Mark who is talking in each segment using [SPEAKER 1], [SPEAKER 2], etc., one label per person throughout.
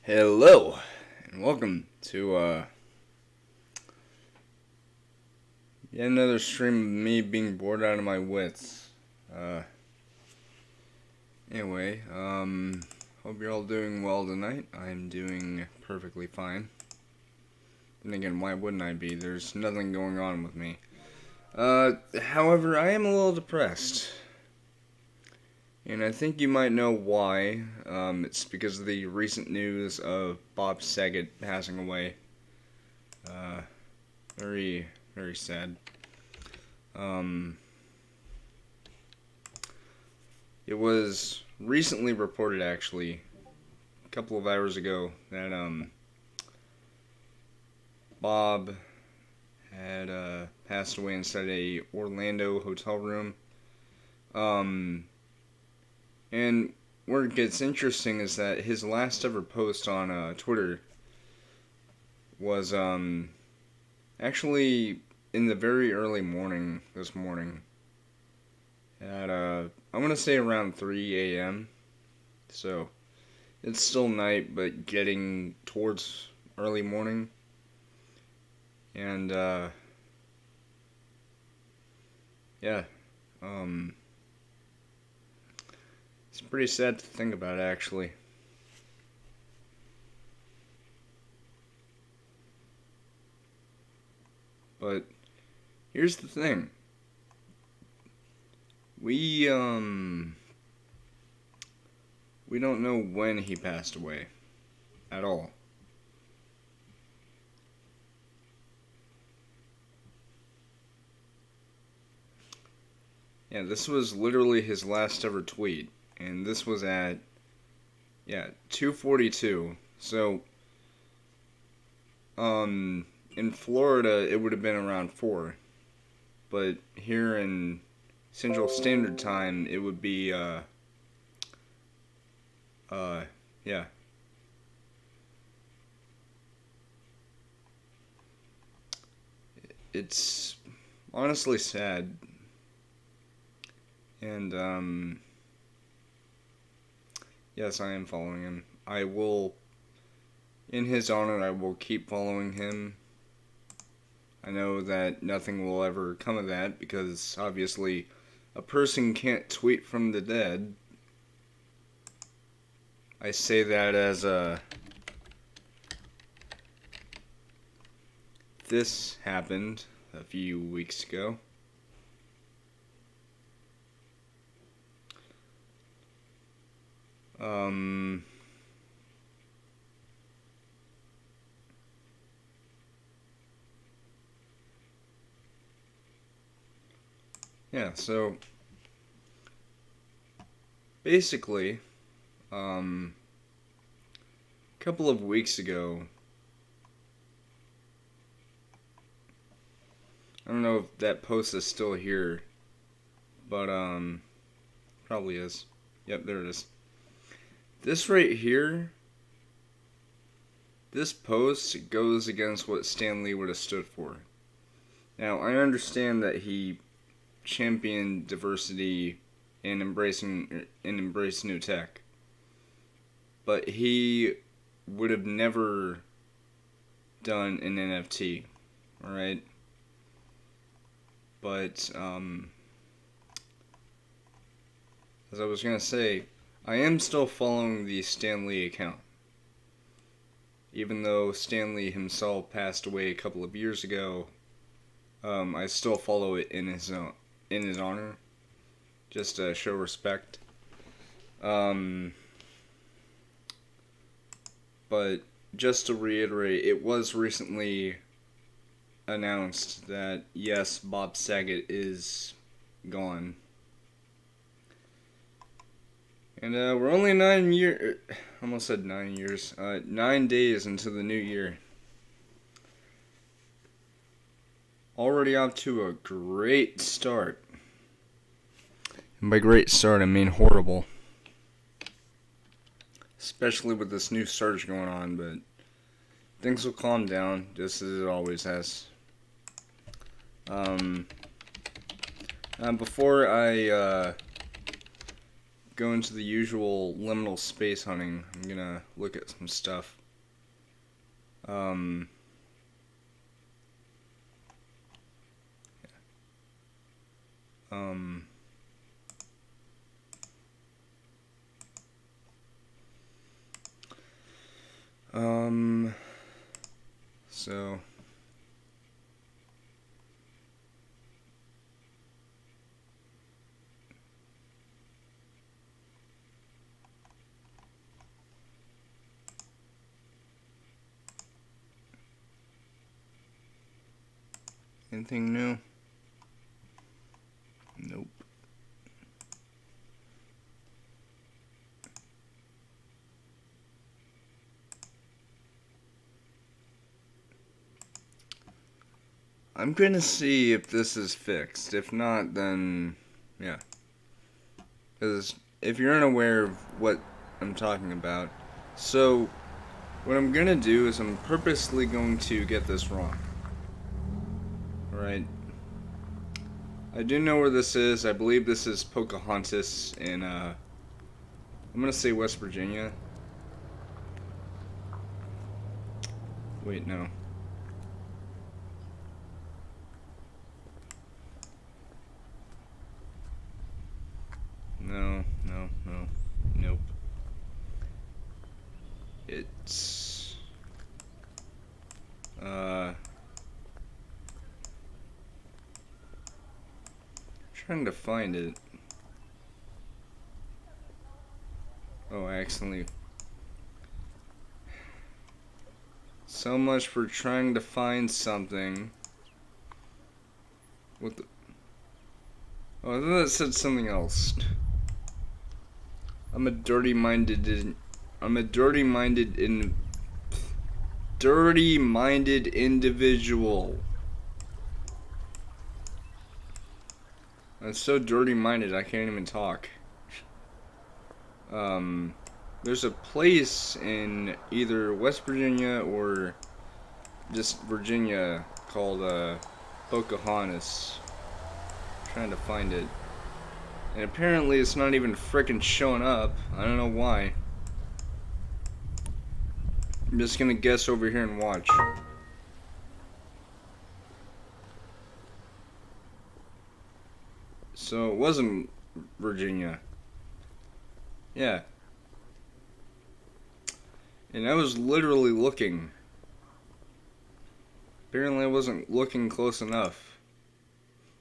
[SPEAKER 1] Hello, and welcome to yet another stream of me being bored out of my wits. Uh, anyway, hope you're all doing well tonight. I'm doing perfectly fine. Then again, why wouldn't I be? There's nothing going on with me. However, I am a little depressed. And I think you might know why. It's because of the recent news of Bob Saget passing away. Very, very sad. It was recently reported, actually, a couple of hours ago, that Bob had passed away inside a Orlando hotel room. And where it gets interesting is that his last ever post on Twitter was actually in the very early morning this morning at I'm gonna say around 3 a.m. So it's still night, but getting towards early morning. And yeah, it's pretty sad to think about, actually. But here's the thing. We don't know when he passed away at all. Yeah, this was literally his last ever tweet, and this was at 2:42. So in Florida it would have been around 4, but here in Central Standard Time it would be yeah. It's honestly sad. And yes, I am following him. I will, in his honor, I will keep following him. I know that nothing will ever come of that because obviously a person can't tweet from the dead. I say that as this happened a few weeks ago. Yeah, so basically, a couple of weeks ago, I don't know if that post is still here, but probably is. Yep, there it is. This right here, this post goes against what Stan Lee would have stood for. Now, I understand that he championed diversity and embrace new tech, but he would have never done an NFT, alright? But as I was gonna say, I am still following the Stan Lee account. Even though Stan Lee himself passed away a couple of years ago, I still follow it in his honor, just to show respect. But just to reiterate, it was recently announced that yes, Bob Saget is gone. And we're only 9 days into the new year. Already off to a great start. And by great start, I mean horrible. Especially with this new surge going on, but things will calm down, just as it always has. Before I go into the usual liminal space hunting. I'm gonna look at some stuff. Um, um, so anything new? Nope. I'm gonna see if this is fixed. If not, then yeah. Because if you're unaware of what I'm talking about, so what I'm gonna do is I'm purposely going to get this wrong. Alright. I do know where this is. I believe this is Pocahontas in, I'm gonna say West Virginia. Wait, no. No. Nope. It's... trying to find it. Oh, I accidentally... So much for trying to find something. What the... Oh, I thought that said something else. I'm a dirty-minded individual. I'm so dirty-minded I can't even talk. There's a place in either West Virginia or just Virginia called Pocahontas. I'm trying to find it. And apparently it's not even frickin' showing up. I don't know why. I'm just gonna guess over here and watch. So it wasn't Virginia. Yeah. And I was literally looking. Apparently I wasn't looking close enough.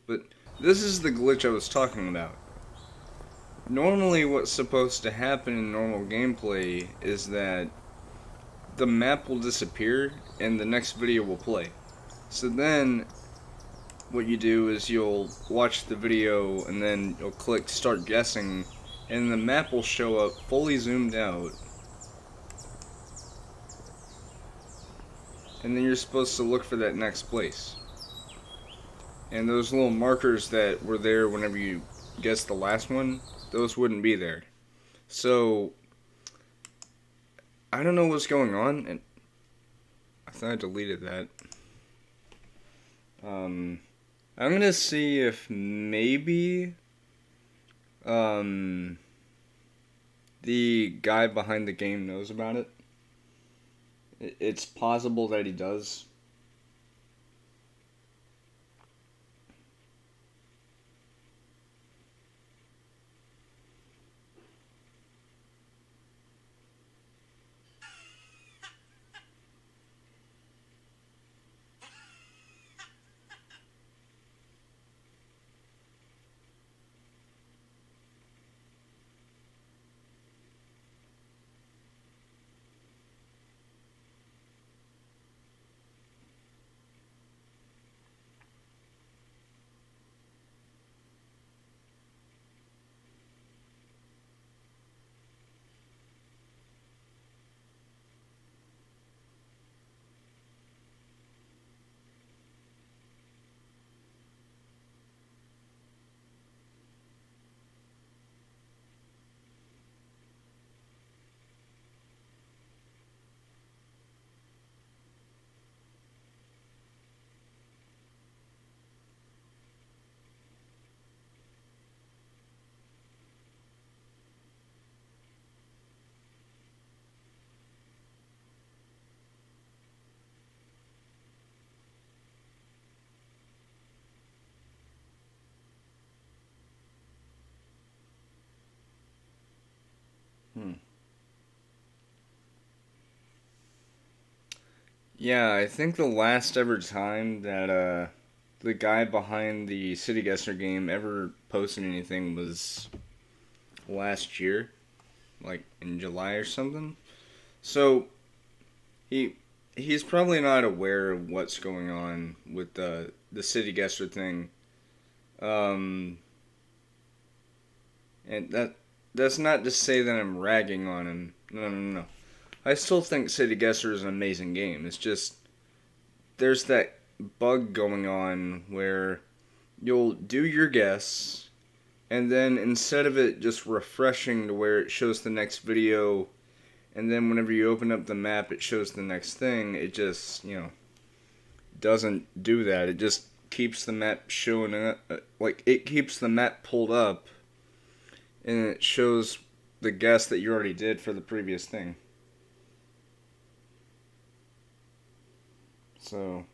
[SPEAKER 1] But this is the glitch I was talking about. Normally what's supposed to happen in normal gameplay is that the map will disappear and the next video will play. So then what you do is you'll watch the video and then you'll click start guessing and the map will show up fully zoomed out. And then you're supposed to look for that next place. And those little markers that were there whenever you guessed the last one, those wouldn't be there. So I don't know what's going on, and I thought I deleted that. I'm gonna see if maybe the guy behind the game knows about it. It's possible that he does. Yeah, I think the last ever time that the guy behind the City Guesser game ever posted anything was last year, like in July or something. So he he's probably not aware of what's going on with the City Guesser thing. Um, and that's not to say that I'm ragging on him. No, no, no. I still think City Guesser is an amazing game. It's just there's that bug going on where you'll do your guess, and then instead of it just refreshing to where it shows the next video, and then whenever you open up the map, it shows the next thing, it just, doesn't do that. It just keeps the map showing up, like, it keeps the map pulled up, and it shows the guess that you already did for the previous thing. So,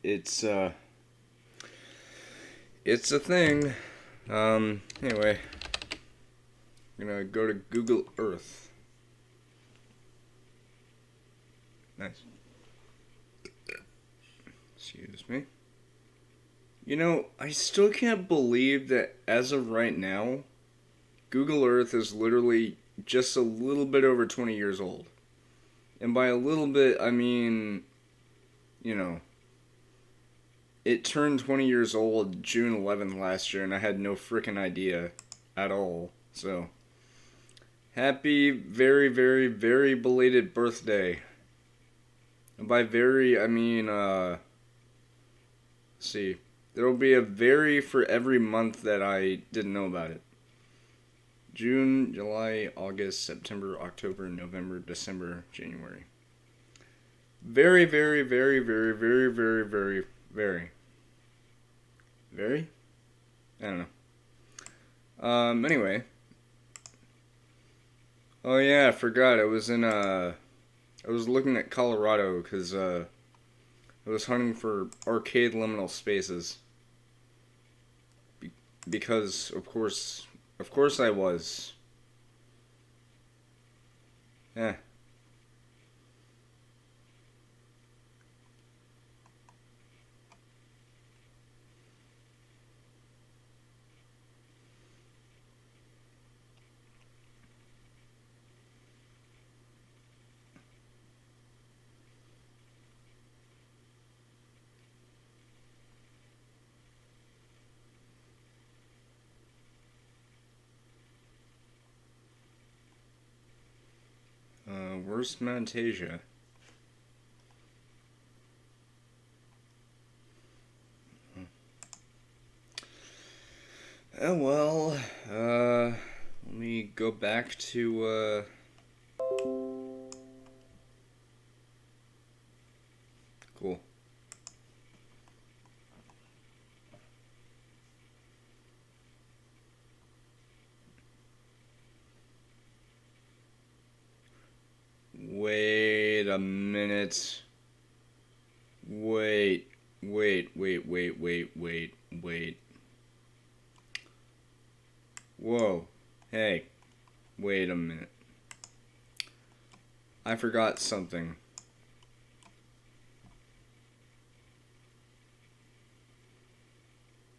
[SPEAKER 1] it's a thing. Anyway, I'm gonna go to Google Earth. Nice. Excuse me. I still can't believe that as of right now, Google Earth is literally just a little bit over 20 years old. And by a little bit, I mean, it turned 20 years old June 11th last year, and I had no freaking idea at all. So, happy, very, very, very belated birthday. And by very, I mean, let's see. There will be a very for every month that I didn't know about it. June, July, August, September, October, November, December, January. Very, very, very, very, very, very, very, very. Very? I don't know. Anyway. Oh yeah, I forgot. I was looking at Colorado because, I was hunting for arcade liminal spaces. Because, of course I was. Yeah. Where's Mount Asia? Oh well, let me go back to, cool. Wait a minute. Wait. Whoa. Hey. Wait a minute. I forgot something.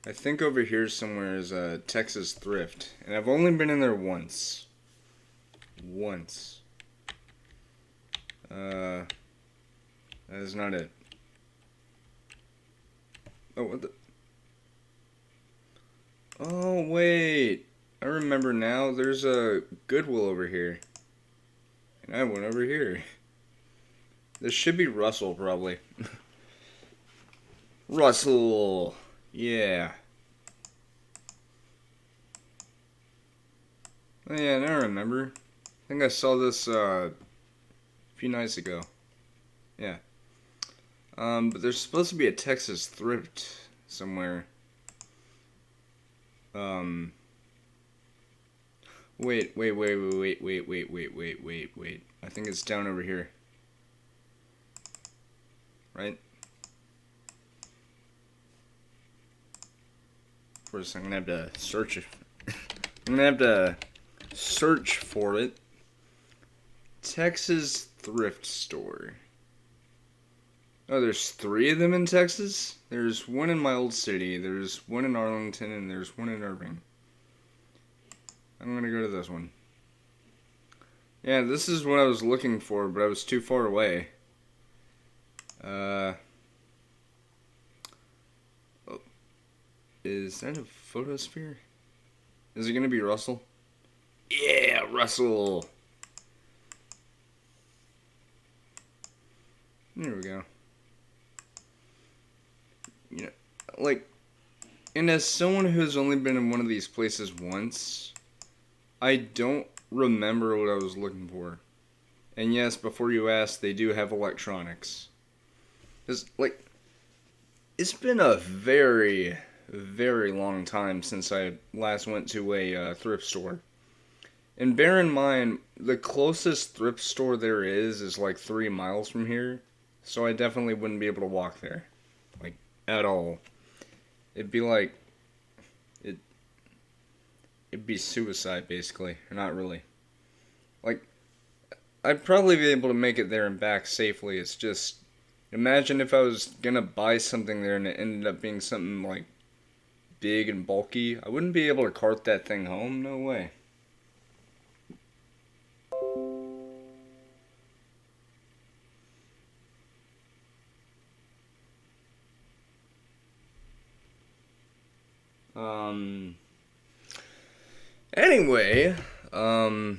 [SPEAKER 1] I think over here somewhere is a Texas Thrift, and I've only been in there once. Once. That is not it. Oh, what the? Oh, wait. I remember now. There's a Goodwill over here. And I went over here. This should be Russell, probably. Russell! Yeah. Oh, yeah, now I remember. I think I saw this, a few nights ago. Yeah. But there's supposed to be a Texas Thrift somewhere. Wait. I think it's down over here. Right? Of course, I'm gonna have to search it. I'm gonna have to search for it. Texas Thrift Store. Oh, there's 3 of them in Texas? There's one in my old city, there's one in Arlington, and there's one in Irving. I'm gonna go to this one. Yeah, this is what I was looking for, but I was too far away. Oh, is that a photosphere? Is it gonna be Russell? Yeah, Russell! There we go. You know, like, and as someone who's only been in one of these places once, I don't remember what I was looking for. And yes, before you ask, they do have electronics. It's been a very, very long time since I last went to a thrift store. And bear in mind, the closest thrift store there is like 3 miles from here. So I definitely wouldn't be able to walk there. Like, at all. It'd be like, it'd be suicide, basically. Or not really. Like, I'd probably be able to make it there and back safely. It's just, imagine if I was gonna buy something there and it ended up being something, like, big and bulky. I wouldn't be able to cart that thing home. No way. Anyway, oh,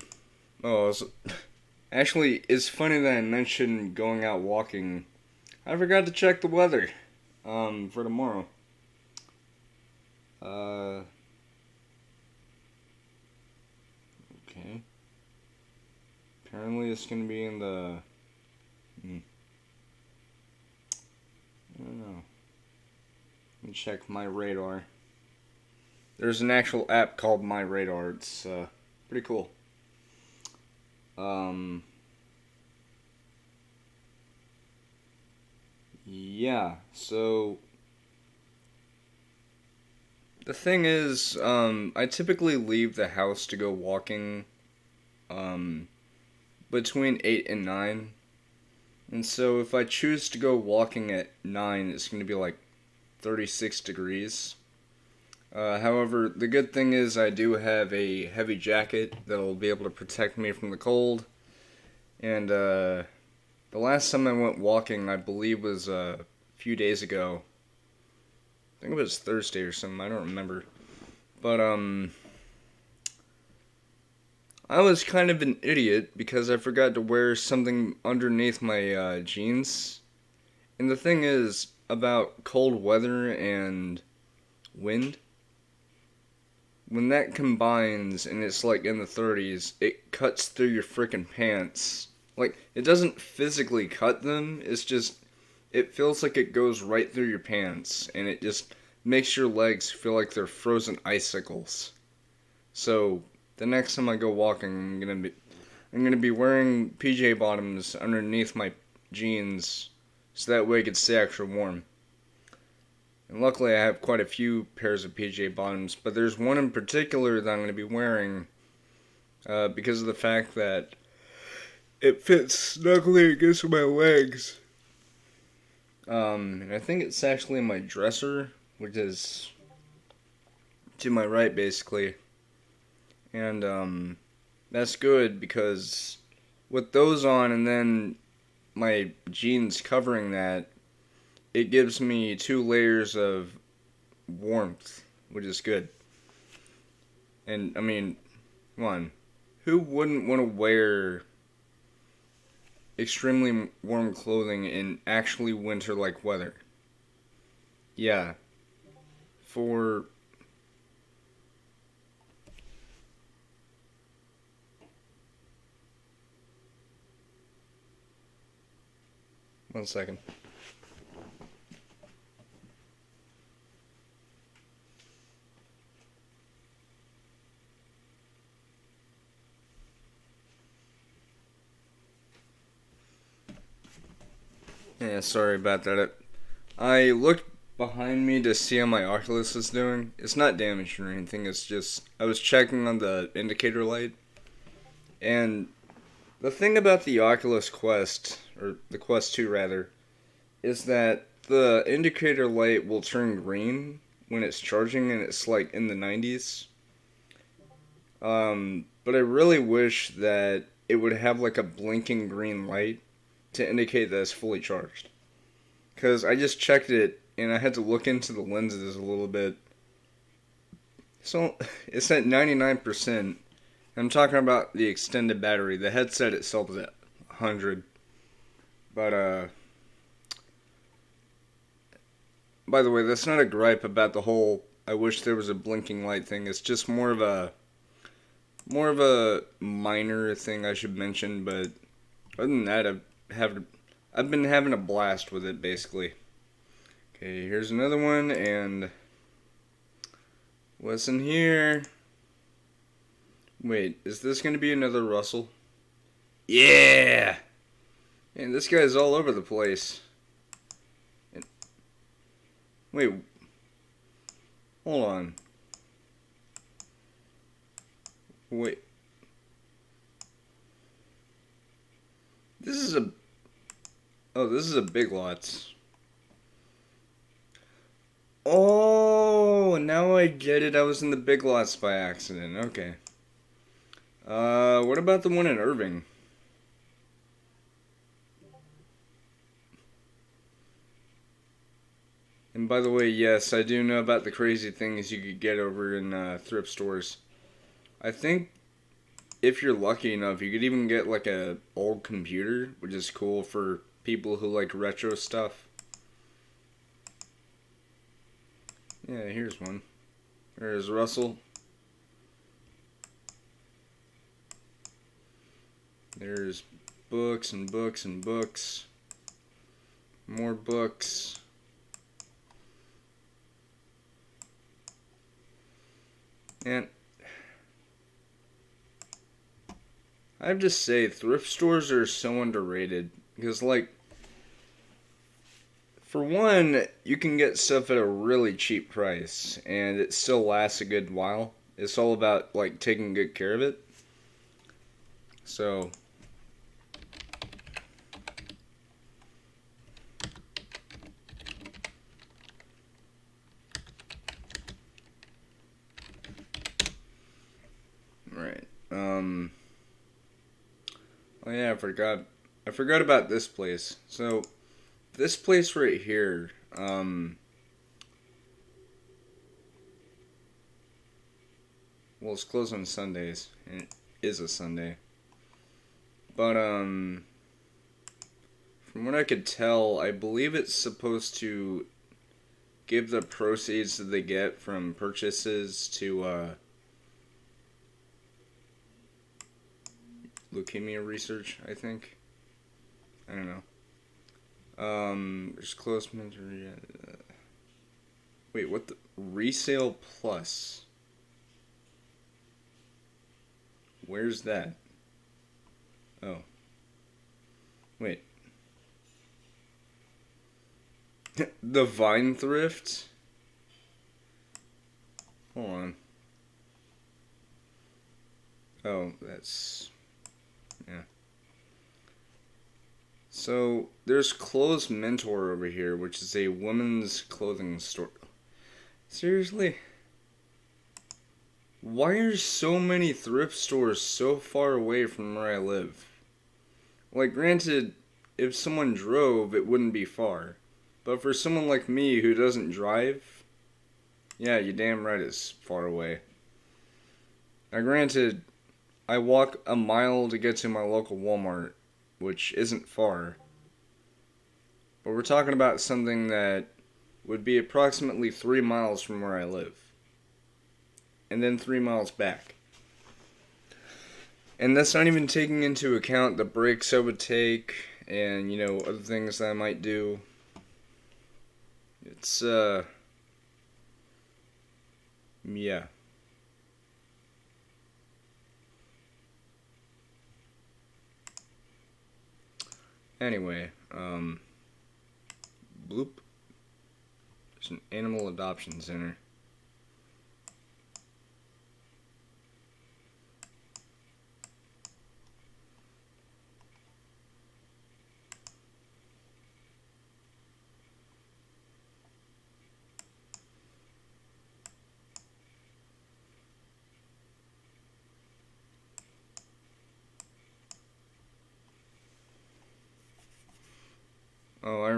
[SPEAKER 1] actually, it's funny that I mentioned going out walking. I forgot to check the weather, for tomorrow. Okay. Apparently it's gonna be in the, I don't know. Let me check my radar. There's an actual app called My Radar. It's pretty cool. Yeah. So the thing is, I typically leave the house to go walking, between 8 and 9. And so if I choose to go walking at 9, it's going to be like 36 degrees. However, the good thing is I do have a heavy jacket that'll be able to protect me from the cold. And the last time I went walking, I believe, was a few days ago. I think it was Thursday or something, I don't remember. But, I was kind of an idiot because I forgot to wear something underneath my jeans. And the thing is, about cold weather and wind, when that combines and it's like in the 30s, it cuts through your frickin' pants. Like, it doesn't physically cut them, it's just, it feels like it goes right through your pants, and it just makes your legs feel like they're frozen icicles. So, the next time I go walking, I'm gonna be wearing PJ bottoms underneath my jeans, so that way it can stay extra warm. And luckily I have quite a few pairs of PJ bottoms, but there's one in particular that I'm going to be wearing because of the fact that it fits snugly against my legs. And I think it's actually in my dresser, which is to my right basically. And that's good because with those on and then my jeans covering that, it gives me 2 layers of warmth, which is good. And, I mean, come on. Who wouldn't want to wear extremely warm clothing in actually winter-like weather? Yeah. For... One second. Yeah, sorry about that. I looked behind me to see how my Oculus is doing. It's not damaged or anything, it's just, I was checking on the indicator light. And the thing about the Oculus Quest, or the Quest 2 rather, is that the indicator light will turn green when it's charging and it's like in the 90s. But I really wish that it would have like a blinking green light to indicate that it's fully charged. Because I just checked it and I had to look into the lenses a little bit. So it's at 99%. I'm talking about the extended battery. The headset itself is at 100. But, by the way, that's not a gripe about the whole I wish there was a blinking light thing. It's just more of a minor thing I should mention, but other than that, I've been having a blast with it basically. Okay, here's another one, and what's in here? Wait, is this gonna be another Russell? Yeah! And this guy's all over the place. And, wait, hold on. Wait. This is a... Oh, this is a Big Lots. Oh, now I get it. I was in the Big Lots by accident. Okay. What about the one in Irving? And by the way, yes, I do know about the crazy things you could get over in thrift stores. I think if you're lucky enough, you could even get like a old computer, which is cool for people who like retro stuff. Yeah, here's one. There's Russell. There's books and books and books. More books. And I have to say, thrift stores are so underrated. Because, like, for one, you can get stuff at a really cheap price. And it still lasts a good while. It's all about, like, taking good care of it. So... Right. Oh yeah, I forgot about this place. So, this place right here, well, it's closed on Sundays, and it is a Sunday. But, from what I could tell, I believe it's supposed to give the proceeds that they get from purchases to, leukemia research, I think. I don't know. There's close mentor. Wait, what the? Resale Plus. Where's that? Oh. Wait. The Vine Thrift? Hold on. Oh, that's... Yeah. So, there's Clothes Mentor over here, which is a women's clothing store. Seriously? Why are so many thrift stores so far away from where I live? Like, granted, if someone drove, it wouldn't be far. But for someone like me who doesn't drive, yeah, you're damn right it's far away. Now, granted, I walk a mile to get to my local Walmart, which isn't far. But we're talking about something that would be approximately 3 miles from where I live. And then 3 miles back. And that's not even taking into account the breaks I would take and, you know, other things that I might do. It's, yeah. Anyway, bloop. There's an animal adoption center.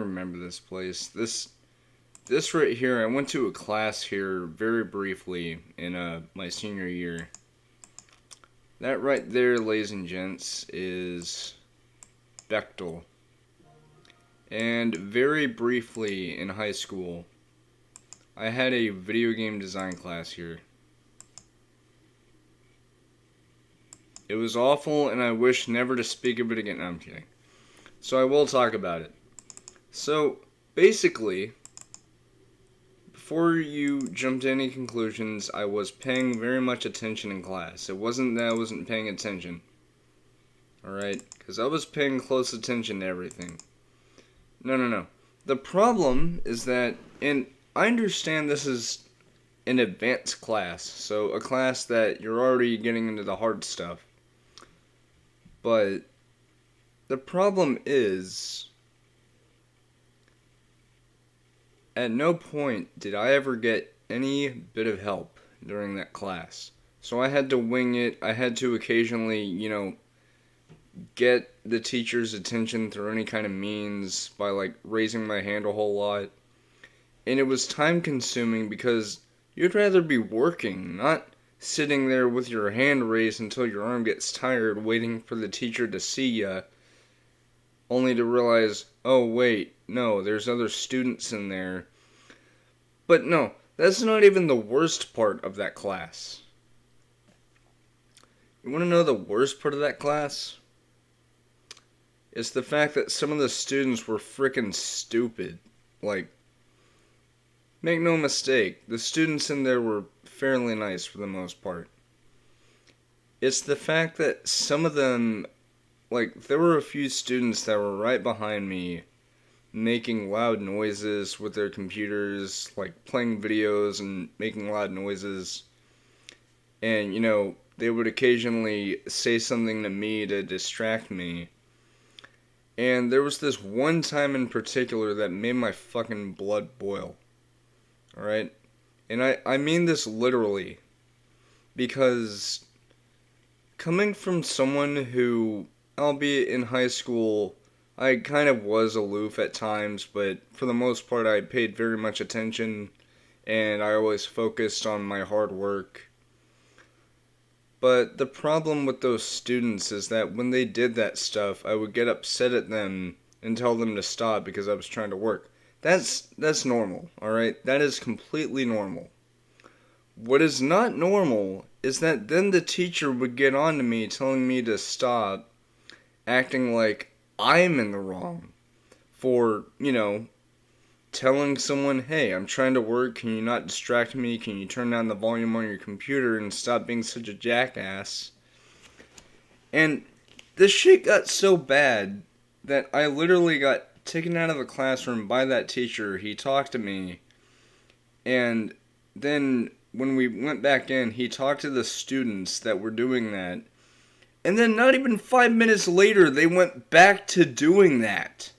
[SPEAKER 1] remember this place. This right here, I went to a class here very briefly in my senior year. That right there, ladies and gents, is Bechtel. And very briefly in high school, I had a video game design class here. It was awful, and I wish never to speak of it again. No, I'm kidding. So I will talk about it. So, basically, before you jump to any conclusions, I was paying very much attention in class. It wasn't that I wasn't paying attention. Alright? Because I was paying close attention to everything. No. The problem is that, and I understand this is an advanced class, so a class that you're already getting into the hard stuff. But the problem is, at no point did I ever get any bit of help during that class. So I had to wing it. I had to occasionally, get the teacher's attention through any kind of means by, raising my hand a whole lot. And it was time consuming because you'd rather be working, not sitting there with your hand raised until your arm gets tired, waiting for the teacher to see ya, only to realize, oh wait, no, there's other students in there. But no, that's not even the worst part of that class. You want to know the worst part of that class? It's the fact that some of the students were frickin' stupid. Make no mistake, the students in there were fairly nice for the most part. It's the fact that some of them, there were a few students that were right behind me making loud noises with their computers, playing videos and making loud noises. And, they would occasionally say something to me to distract me. And there was this one time in particular that made my fucking blood boil. Alright? And I mean this literally. Because coming from someone who, albeit in high school, I kind of was aloof at times, but for the most part I paid very much attention, and I always focused on my hard work. But the problem with those students is that when they did that stuff, I would get upset at them and tell them to stop because I was trying to work. That's normal, alright? That is completely normal. What is not normal is that then the teacher would get on to me telling me to stop, acting like I'm in the wrong for, telling someone, hey, I'm trying to work, can you not distract me, can you turn down the volume on your computer and stop being such a jackass? And this shit got so bad that I literally got taken out of the classroom by that teacher. He talked to me, and then when we went back in, he talked to the students that were doing that, and then not even 5 minutes later, they went back to doing that.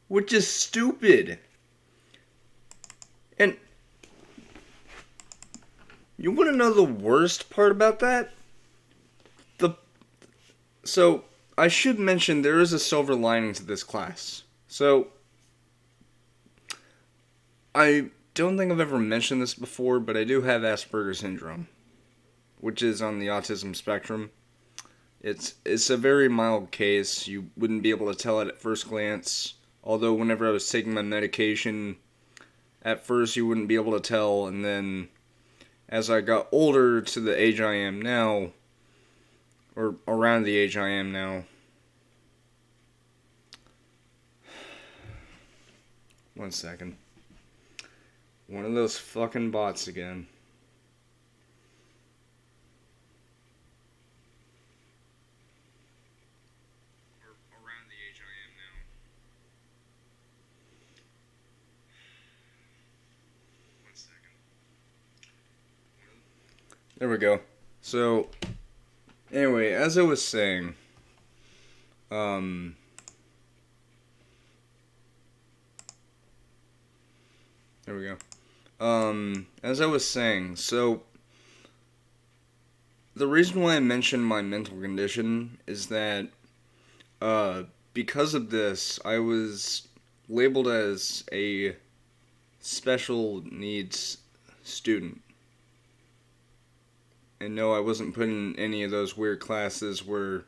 [SPEAKER 1] Which is stupid. And you want to know the worst part about that? So, I should mention there is a silver lining to this class. So, I don't think I've ever mentioned this before, but I do have Asperger's syndrome, which is on the autism spectrum. It's a very mild case. You wouldn't be able to tell it at first glance. Although whenever I was taking my medication, at first you wouldn't be able to tell, and then as I got older to the age I am now, or around the age I am now, one second, one of those fucking bots again. There we go. So, anyway, as I was saying, there we go. As I was saying, so, the reason why I mentioned my mental condition is that, because of this, I was labeled as a special needs student. And no, I wasn't put in any of those weird classes where,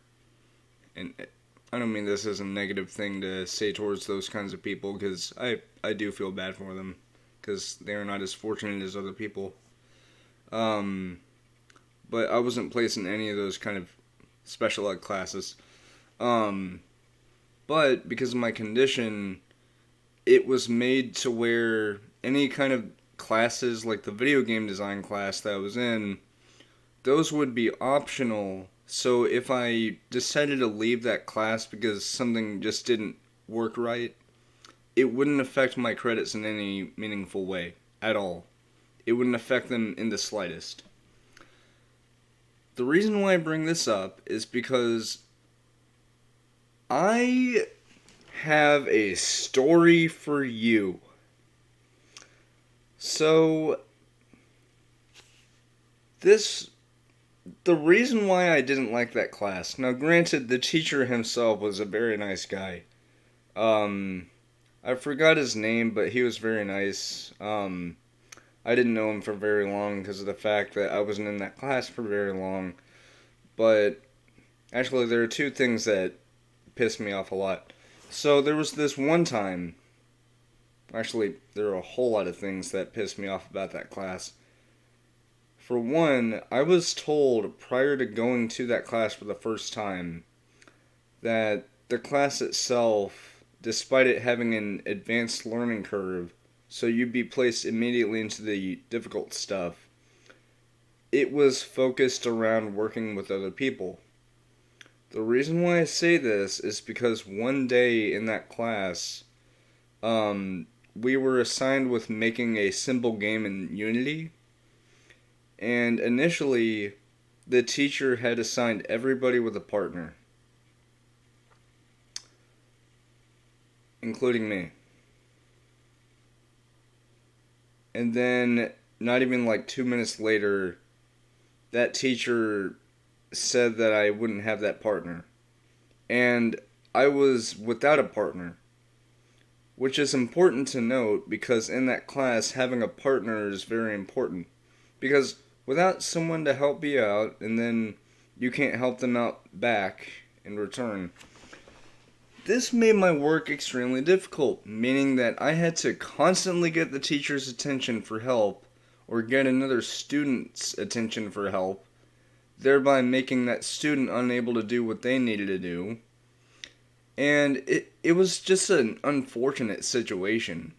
[SPEAKER 1] and I don't mean this as a negative thing to say towards those kinds of people, because I do feel bad for them, because they are not as fortunate as other people. But I wasn't placed in any of those kind of special ed classes. But because of my condition, it was made to where any kind of classes, like the video game design class that I was in, those would be optional. So if I decided to leave that class because something just didn't work right, it wouldn't affect my credits in any meaningful way at all. It wouldn't affect them in the slightest. The reason why I bring this up is because I have a story for you. So, the reason why I didn't like that class, now granted, the teacher himself was a very nice guy. I forgot his name, but he was very nice. I didn't know him for very long because of the fact that I wasn't in that class for very long. But actually, there are two things that pissed me off a lot. So there was this one time, actually, there are a whole lot of things that pissed me off about that class. For one, I was told prior to going to that class for the first time that the class itself, despite it having an advanced learning curve, so you'd be placed immediately into the difficult stuff, it was focused around working with other people. The reason why I say this is because one day in that class, we were assigned with making a simple game in Unity, and initially, the teacher had assigned everybody with a partner, including me. And then, not even like 2 minutes later, that teacher said that I wouldn't have that partner. And I was without a partner. Which is important to note because in that class, having a partner is very important. Because without someone to help you out, and then you can't help them out back in return, this made my work extremely difficult, meaning that I had to constantly get the teacher's attention for help, or get another student's attention for help, thereby making that student unable to do what they needed to do. And it was just an unfortunate situation.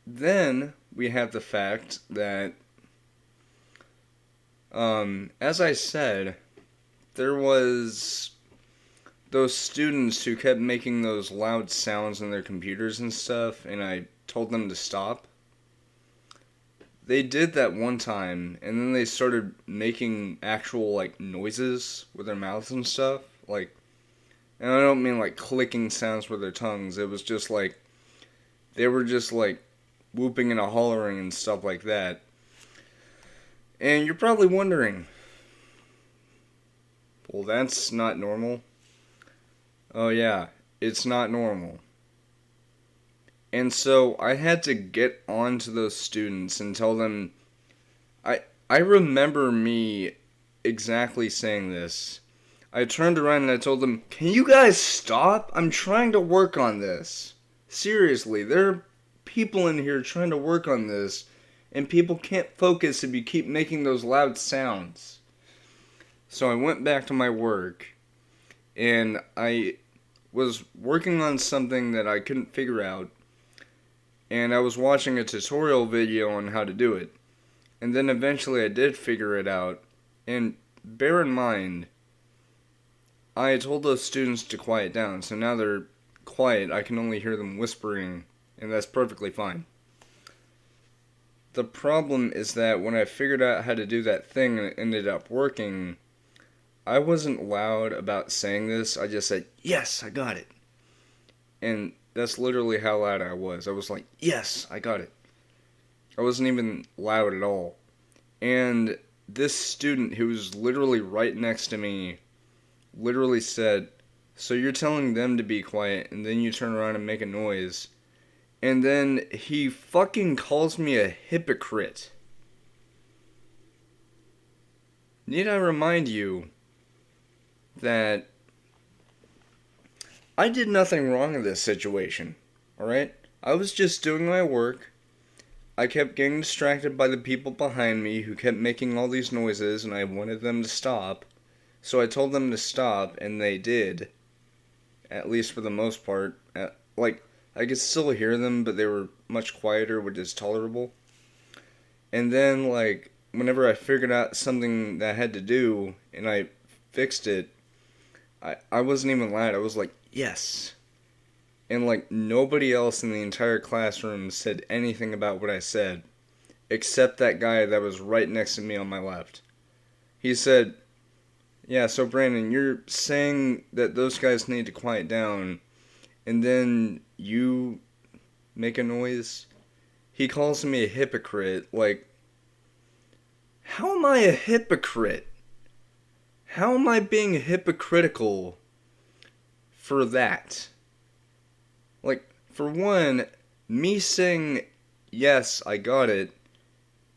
[SPEAKER 1] Then we have the fact that, as I said, there was those students who kept making those loud sounds on their computers and stuff, and I told them to stop. They did that one time, and then they started making actual, like, noises with their mouths and stuff. Like, and I don't mean, like, clicking sounds with their tongues. It was just, like, they were just, like, whooping and hollering and stuff like that. And you're probably wondering, well, that's not normal. Oh, yeah, it's not normal. And so I had to get on to those students and tell them, I remember me exactly saying this. I turned around and I told them, can you guys stop? I'm trying to work on this. Seriously, there are people in here trying to work on this, and people can't focus if you keep making those loud sounds. So I went back to my work, and I was working on something that I couldn't figure out, and I was watching a tutorial video on how to do it. And then eventually I did figure it out, and bear in mind, I told those students to quiet down, so now they're quiet. I can only hear them whispering, and that's perfectly fine. The problem is that when I figured out how to do that thing and it ended up working, I wasn't loud about saying this. I just said, yes, I got it. And that's literally how loud I was. I was like, yes, I got it. I wasn't even loud at all. And this student who was literally right next to me literally said, So you're telling them to be quiet, and then you turn around and make a noise. And then he fucking calls me a hypocrite. Need I remind you that I did nothing wrong in this situation, alright? I was just doing my work. I kept getting distracted by the people behind me who kept making all these noises, and I wanted them to stop. So I told them to stop, and they did. At least for the most part. I could still hear them, but they were much quieter, which is tolerable. And then, whenever I figured out something that I had to do, and I fixed it, I wasn't even loud. I was like, yes. And, nobody else in the entire classroom said anything about what I said, except that guy that was right next to me on my left. He said, yeah, so Brandon, you're saying that those guys need to quiet down, and then you make a noise? He calls me a hypocrite. How am I a hypocrite? How am I being hypocritical for that? For one, me saying, yes, I got it,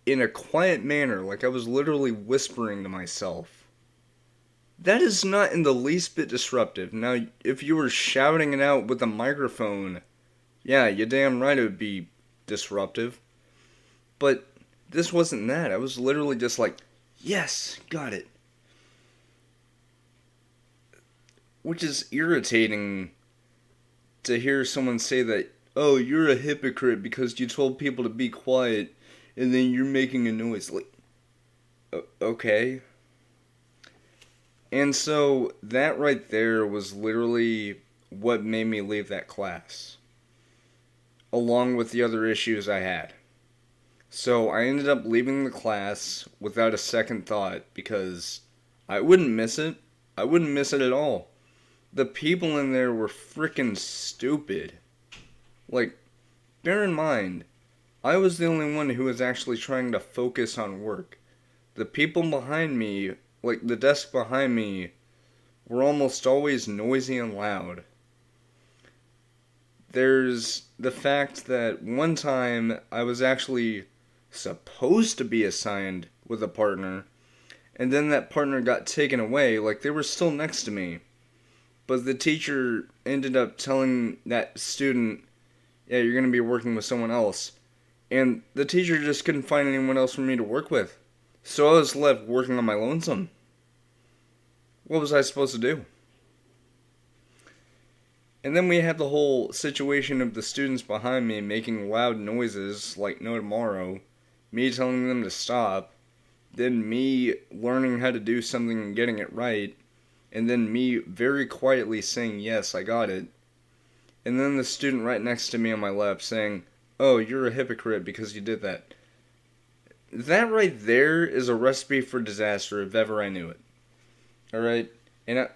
[SPEAKER 1] in a quiet manner, I was literally whispering to myself. That is not in the least bit disruptive. Now, if you were shouting it out with a microphone, yeah, you're damn right it would be disruptive. But this wasn't that. I was literally just like, yes, got it. Which is irritating to hear someone say that, oh, you're a hypocrite because you told people to be quiet and then you're making a noise. Okay. And so that right there was literally what made me leave that class, along with the other issues I had. So I ended up leaving the class without a second thought because I wouldn't miss it. I wouldn't miss it at all. The people in there were freaking stupid. Bear in mind, I was the only one who was actually trying to focus on work. The people behind me, the desk behind me, were almost always noisy and loud. There's the fact that one time I was actually supposed to be assigned with a partner, and then that partner got taken away. They were still next to me. But the teacher ended up telling that student, yeah, you're going to be working with someone else. And the teacher just couldn't find anyone else for me to work with. So I was left working on my lonesome. What was I supposed to do? And then we had the whole situation of the students behind me making loud noises like no tomorrow. Me telling them to stop. Then me learning how to do something and getting it right. And then me very quietly saying, yes, I got it. And then the student right next to me on my left saying, oh, you're a hypocrite because you did that. That right there is a recipe for disaster if ever I knew it. Alright? And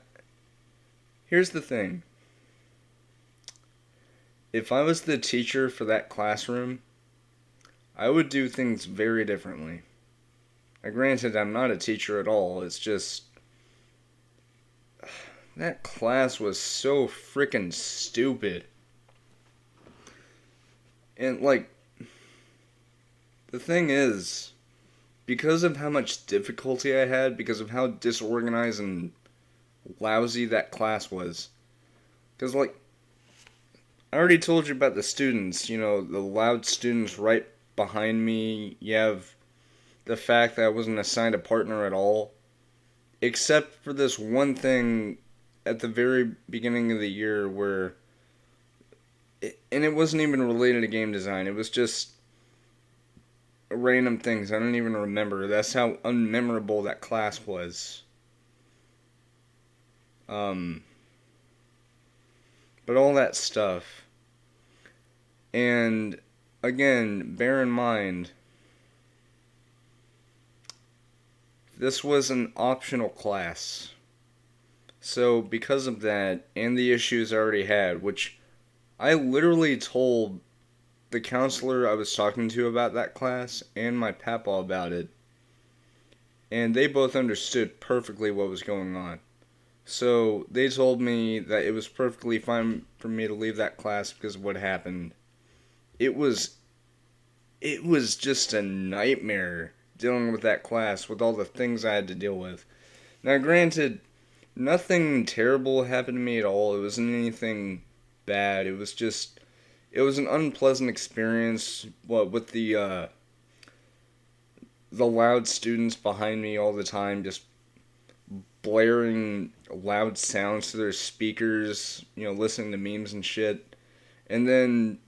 [SPEAKER 1] here's the thing. If I was the teacher for that classroom, I would do things very differently. Now, granted, I'm not a teacher at all. It's just that class was so freaking stupid. And, the thing is, because of how much difficulty I had, because of how disorganized and lousy that class was, because, I already told you about the students, the loud students right behind me. You have the fact that I wasn't assigned a partner at all, except for this one thing at the very beginning of the year where, and it wasn't even related to game design, it was just random things, I don't even remember. That's how unmemorable that class was. But all that stuff. And, again, bear in mind, this was an optional class. So, because of that, and the issues I already had, which I literally told the counselor I was talking to about that class, and my papa about it, and they both understood perfectly what was going on. So they told me that it was perfectly fine for me to leave that class because of what happened. It was it was just a nightmare dealing with that class with all the things I had to deal with. Now granted, nothing terrible happened to me at all. It wasn't anything bad. It was an unpleasant experience with the loud students behind me all the time just blaring loud sounds to their speakers, listening to memes and shit, and then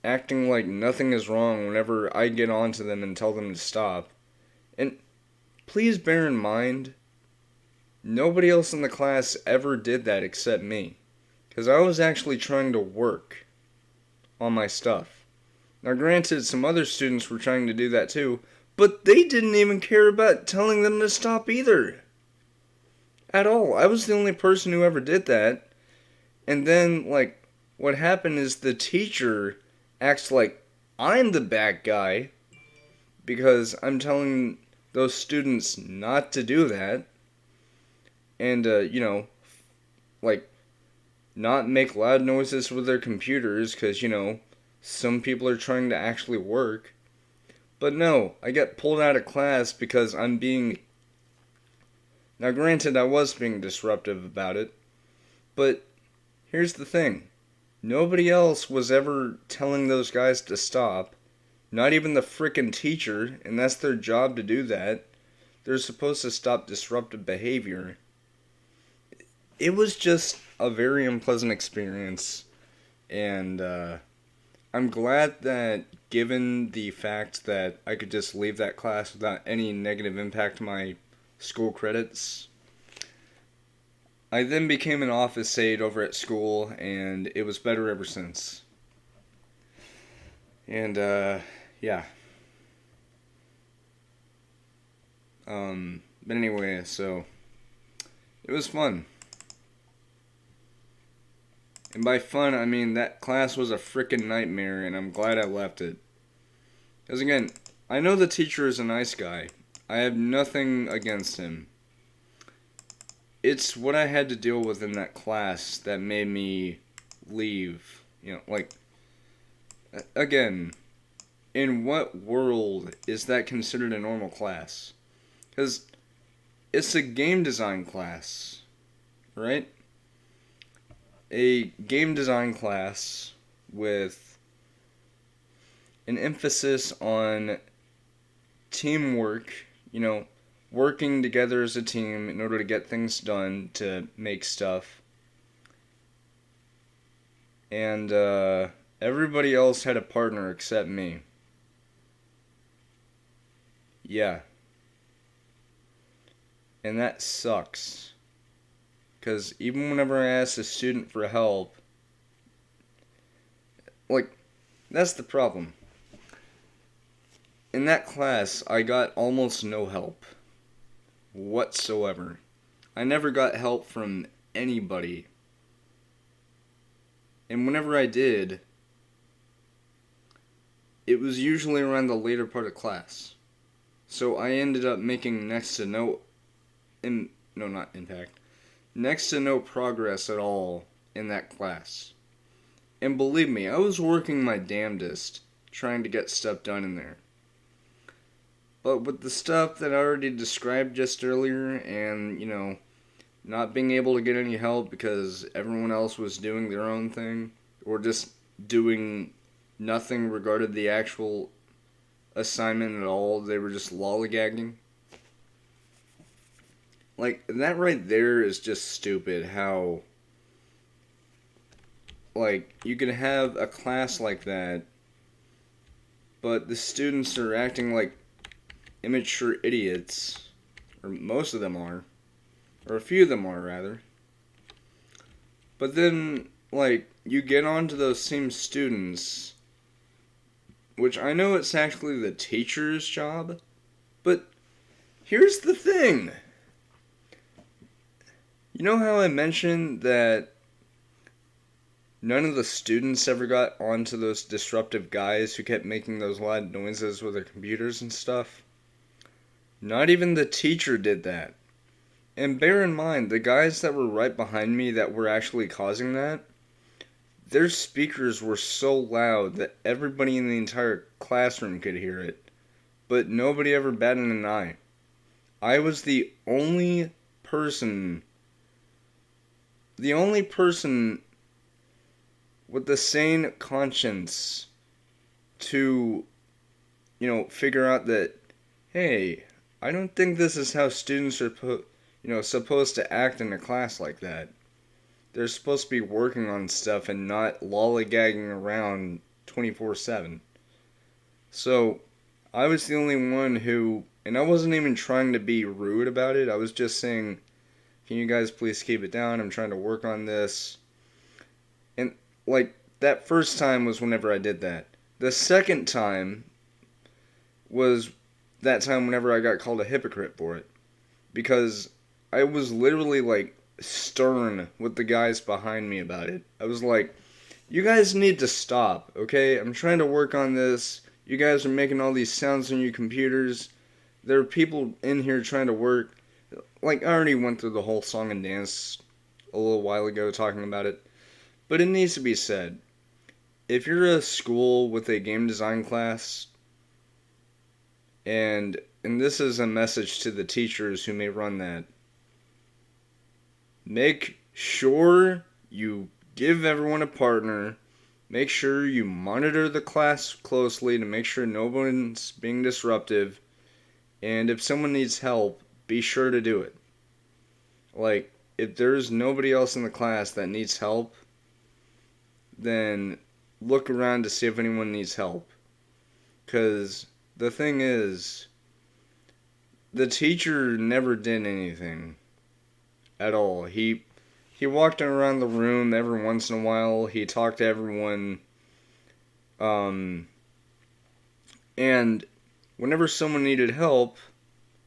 [SPEAKER 1] acting like nothing is wrong whenever I get on to them and tell them to stop. And please bear in mind, nobody else in the class ever did that except me. Because I was actually trying to work on my stuff. Now, granted, some other students were trying to do that too, but they didn't even care about telling them to stop either. At all. I was the only person who ever did that. And then, what happened is the teacher acts like I'm the bad guy because I'm telling those students not to do that. And, like, not make loud noises with their computers because, some people are trying to actually work. But no, I get pulled out of class because I'm being... Now, granted, I was being disruptive about it, but here's the thing. Nobody else was ever telling those guys to stop. Not even the frickin' teacher, and that's their job to do that. They're supposed to stop disruptive behavior. It was just a very unpleasant experience, and I'm glad that given the fact that I could just leave that class without any negative impact to my school credits, I then became an office aide over at school, and it was better ever since. And, yeah. But anyway, so, it was fun. And by fun, I mean that class was a frickin' nightmare, and I'm glad I left it. Because again, I know the teacher is a nice guy. I have nothing against him. It's what I had to deal with in that class that made me leave. Again, in what world is that considered a normal class? Because it's a game design class, right? A game design class with an emphasis on teamwork, working together as a team in order to get things done, to make stuff. And everybody else had a partner except me. Yeah. And that sucks. Because even whenever I ask a student for help, that's the problem. In that class, I got almost no help whatsoever. I never got help from anybody. And whenever I did, it was usually around the later part of class. So I ended up making next to no progress at all in that class. And believe me, I was working my damnedest trying to get stuff done in there. But with the stuff that I already described just earlier, and, not being able to get any help because everyone else was doing their own thing, or just doing nothing regarding the actual assignment at all, they were just lollygagging. That right there is just stupid, how, you could have a class like that, but the students are acting like immature idiots, or most of them are, or a few of them are, rather. But then, you get on to those same students, which I know it's actually the teacher's job, but here's the thing. You know how I mentioned that none of the students ever got onto those disruptive guys who kept making those loud noises with their computers and stuff? Not even the teacher did that. And bear in mind, the guys that were right behind me that were actually causing that, their speakers were so loud that everybody in the entire classroom could hear it. But nobody ever batted an eye. I was person, the only person with the sane conscience to, figure out that, hey, I don't think this is how students are, supposed to act in a class like that. They're supposed to be working on stuff and not lollygagging around 24/7. So, I was the only one who, and I wasn't even trying to be rude about it. I was just saying, can you guys please keep it down? I'm trying to work on this. And, that first time was whenever I did that. The second time was that time whenever I got called a hypocrite for it. Because I was literally, stern with the guys behind me about it. I was like, you guys need to stop, okay? I'm trying to work on this. You guys are making all these sounds on your computers. There are people in here trying to work. I already went through the whole song and dance a little while ago talking about it. But it needs to be said. If you're a school with a game design class, and this is a message to the teachers who may run that, make sure you give everyone a partner. Make sure you monitor the class closely to make sure no one's being disruptive. And if someone needs help, be sure to do it. If there's nobody else in the class that needs help, then look around to see if anyone needs help. Because the thing is, the teacher never did anything at all. He walked around the room every once in a while. He talked to everyone. And whenever someone needed help,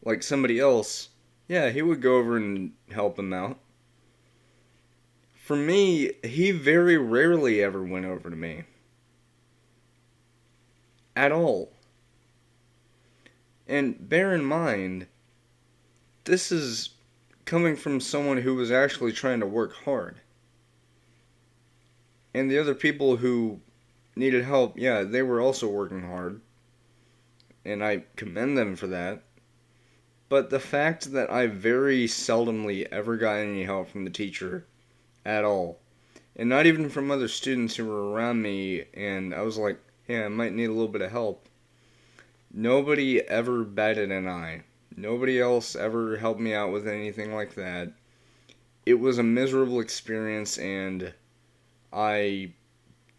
[SPEAKER 1] like somebody else, yeah, he would go over and help them out. For me, he very rarely ever went over to me. At all. And bear in mind, this is coming from someone who was actually trying to work hard. And the other people who needed help, yeah, they were also working hard. And I commend them for that. But the fact that I very seldomly ever got any help from the teacher at all, and not even from other students who were around me, and I was like, hey, I might need a little bit of help. Nobody ever batted an eye. Nobody else ever helped me out with anything like that. It was a miserable experience, and I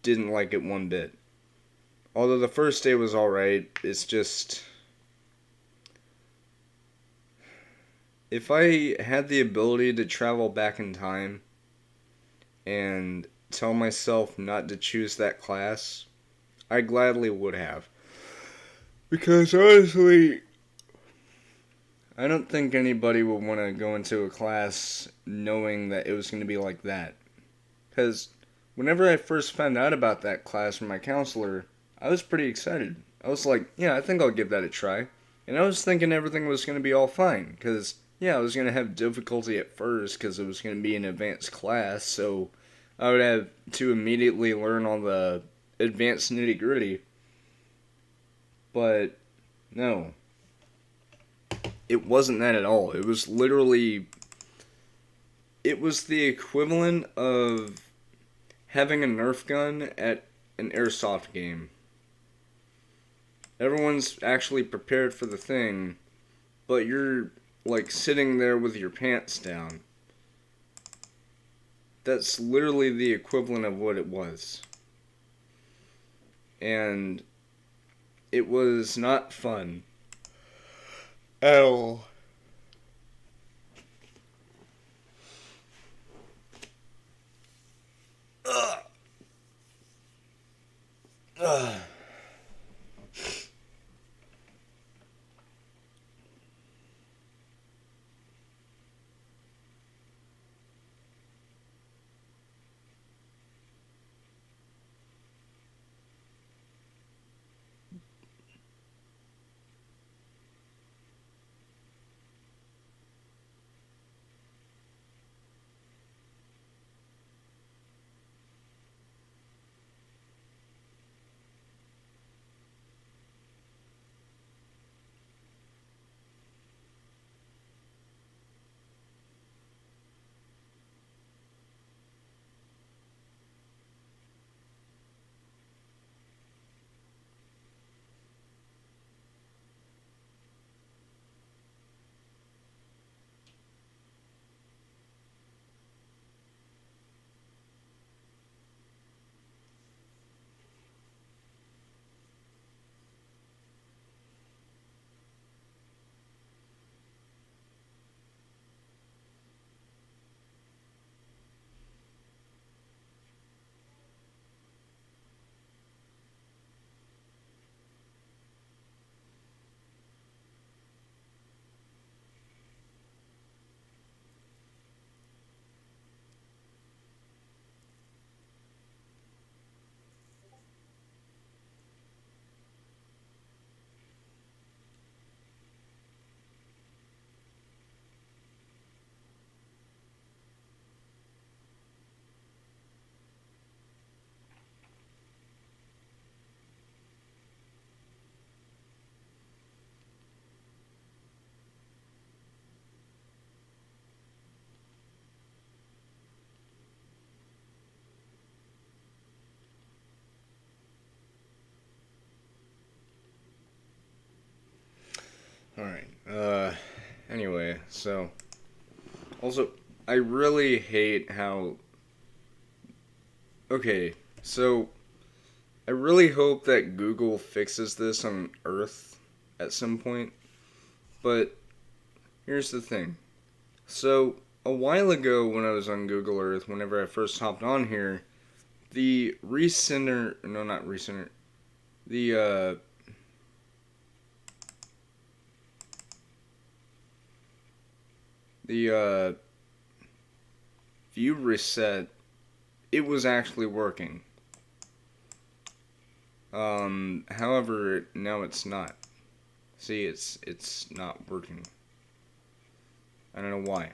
[SPEAKER 1] didn't like it one bit. Although the first day was alright, it's just, if I had the ability to travel back in time and tell myself not to choose that class, I gladly would have. Because honestly, I don't think anybody would want to go into a class knowing that it was going to be like that. Because whenever I first found out about that class from my counselor, I was pretty excited. I was like, yeah, I think I'll give that a try. And I was thinking everything was going to be all fine. Because, yeah, I was going to have difficulty at first because it was going to be an advanced class. So I would have to immediately learn all the advanced nitty-gritty. But, no. It wasn't that at all. It was literally, it was the equivalent of having a Nerf gun at an airsoft game. Everyone's actually prepared for the thing, but you're, sitting there with your pants down. That's literally the equivalent of what it was. And it was not fun at all. Ugh. Ugh. So, also, I really hate how. Okay, so I really hope that Google fixes this on Earth at some point. But here's the thing. So, a while ago when I was on Google Earth, whenever I first hopped on here, the recenter. No, not recenter. The, the view reset, it was actually working. However, now it's not. See, it's not working. I don't know why.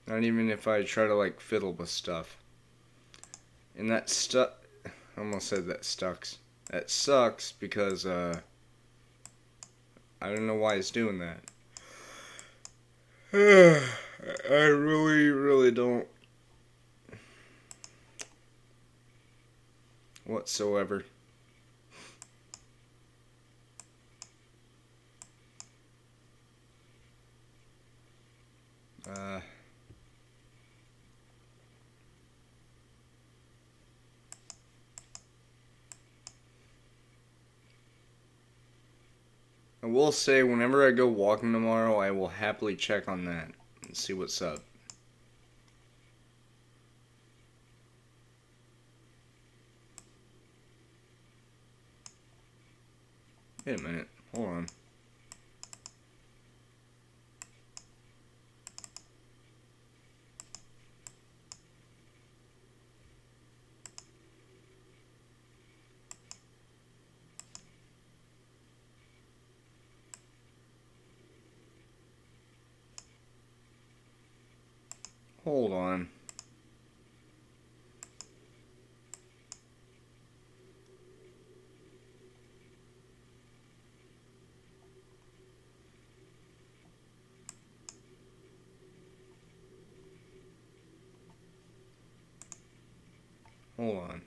[SPEAKER 1] Not even if I try to like fiddle with stuff. And that I almost said that sucks. That sucks because I don't know why it's doing that. I really don't whatsoever. Uh I will say, whenever I go walking tomorrow, I will happily check on that and see what's up. Wait a minute. Hold on. Hold on. Hold on.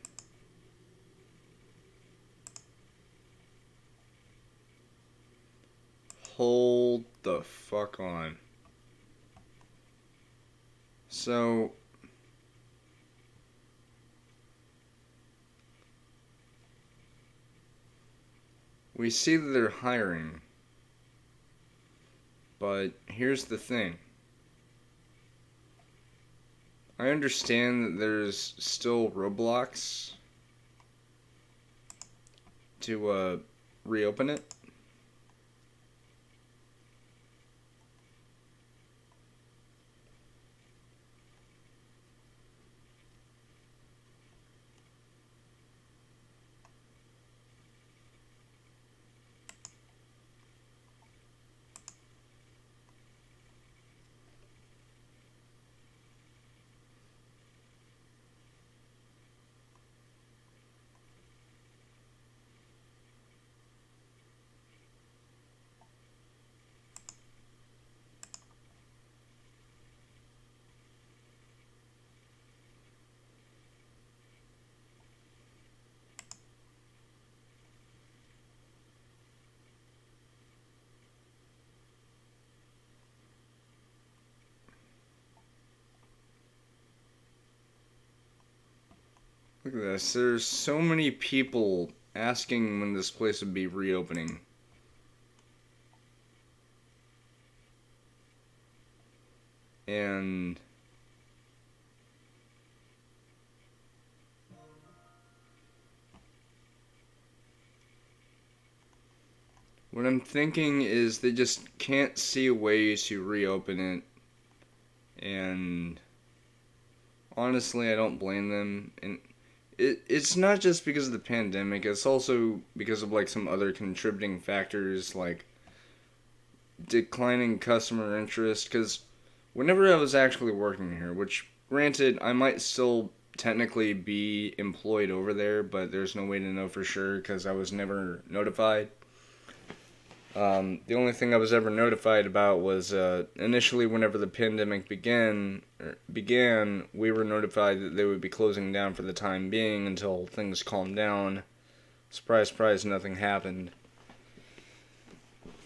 [SPEAKER 1] Hold the fuck on. So, we see that they're hiring. But here's the thing. I understand that there's still roadblocks to reopen it. Look at this. There's so many people asking when this place would be reopening. And what I'm thinking is they just can't see a way to reopen it. And honestly, I don't blame them. And it's not just because of the pandemic, it's also because of like some other contributing factors like declining customer interest. Because whenever I was actually working here, which granted I might still technically be employed over there, but there's no way to know for sure because I was never notified. The only thing I was ever notified about was initially whenever the pandemic began, we were notified that they would be closing down for the time being until things calmed down. Surprise, surprise, nothing happened.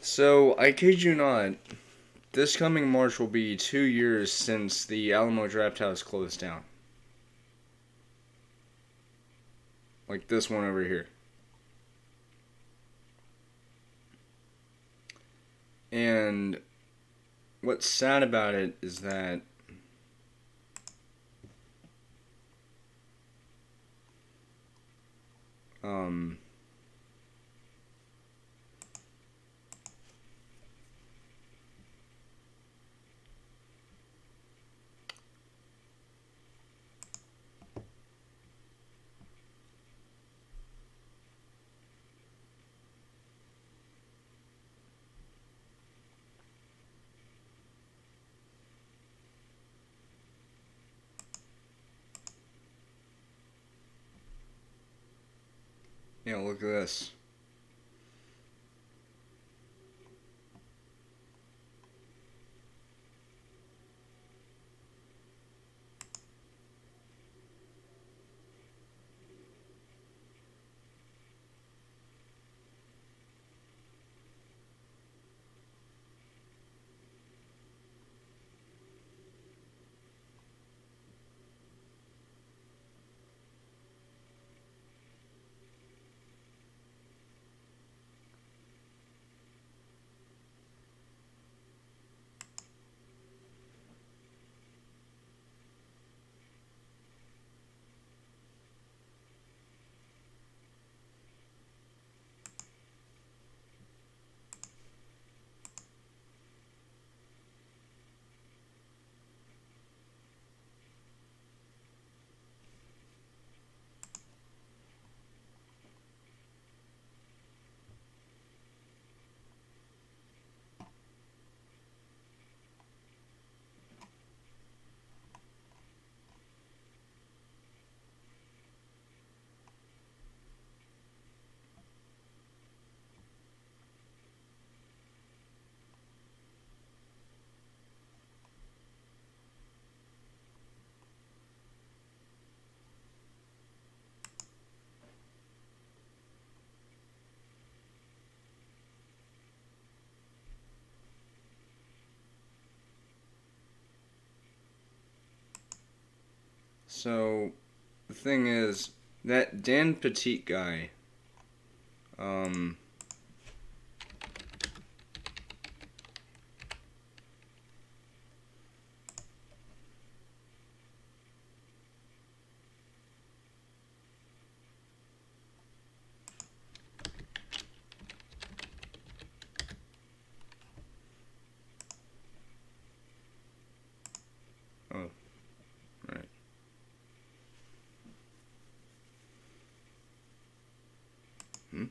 [SPEAKER 1] So, I kid you not, this coming March will be 2 years since the Alamo Draft House closed down. Like this one over here. And what's sad about it is that um look at this. So the thing is that Dan Petit guy, um oh, right. Hmm?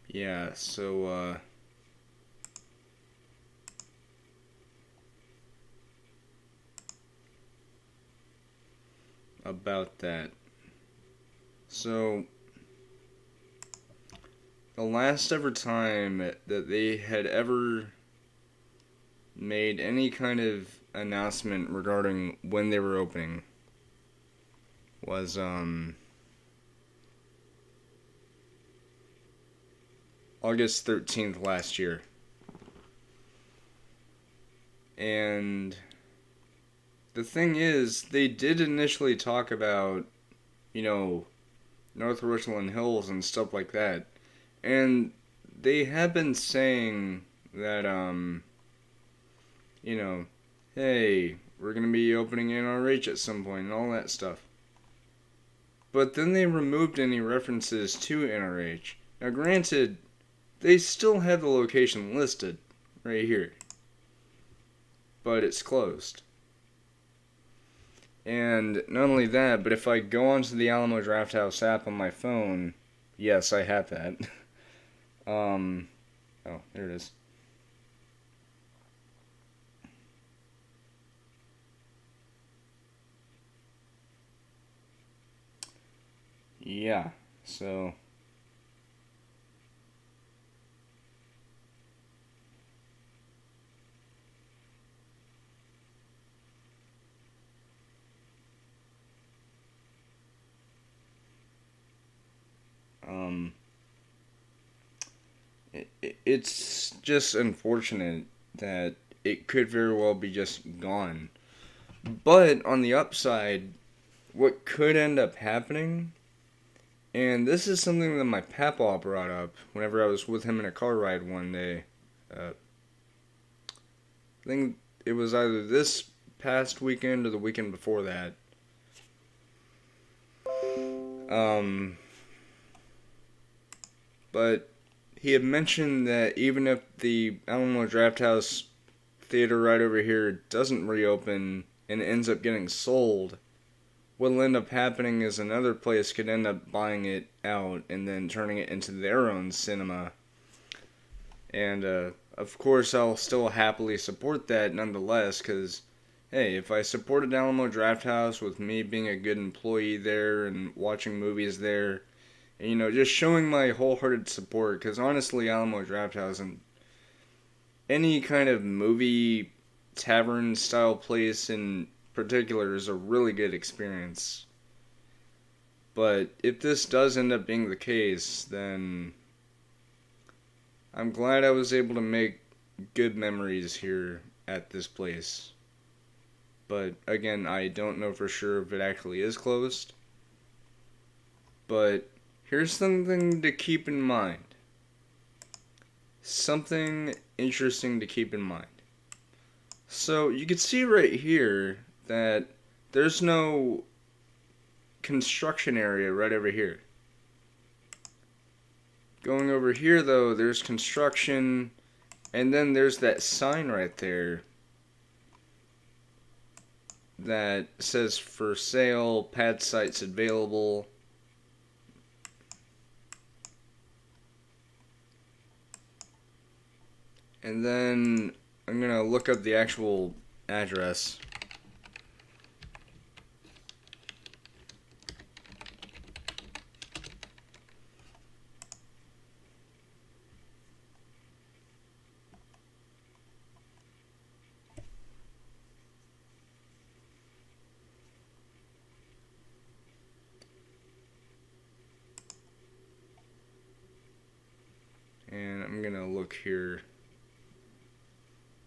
[SPEAKER 1] Yeah, so about that. So the last ever time that they had ever made any kind of announcement regarding when they were opening was August 13th last year. And the thing is, they did initially talk about, you know, North Richland Hills and stuff like that. And they have been saying that, hey, we're going to be opening in RH at some point and all that stuff. but then they removed any references to NRH. Now, granted, they still have the location listed right here, but it's closed. And not only that, but if I go onto the Alamo Drafthouse app on my phone, yes, I have that. Oh, there it is. Yeah, so um it's just unfortunate that it could very well be just gone. But on the upside, what could end up happening, and this is something that my papa brought up whenever I was with him in a car ride one day. I think it was either this past weekend or the weekend before that. Um, but he had mentioned that even if the Alamo Drafthouse theater right over here doesn't reopen and ends up getting sold, what'll end up happening is another place could end up buying it out and then turning it into their own cinema. And of course, I'll still happily support that nonetheless, because hey, if I supported Alamo Drafthouse with me being a good employee there and watching movies there, and, just showing my wholehearted support, because honestly, Alamo Drafthouse and any kind of movie tavern style place in particular is a really good experience. But if this does end up being the case, then I'm glad I was able to make good memories here at this place. But again, I don't know for sure if it actually is closed. But here's something to keep in mind. Something interesting to keep in mind. So you can see right here that there's no construction area right over here. Going over here though, there's construction, and then there's that sign right there that says for sale, pad sites available. And then I'm gonna look up the actual address. And I'm gonna look here.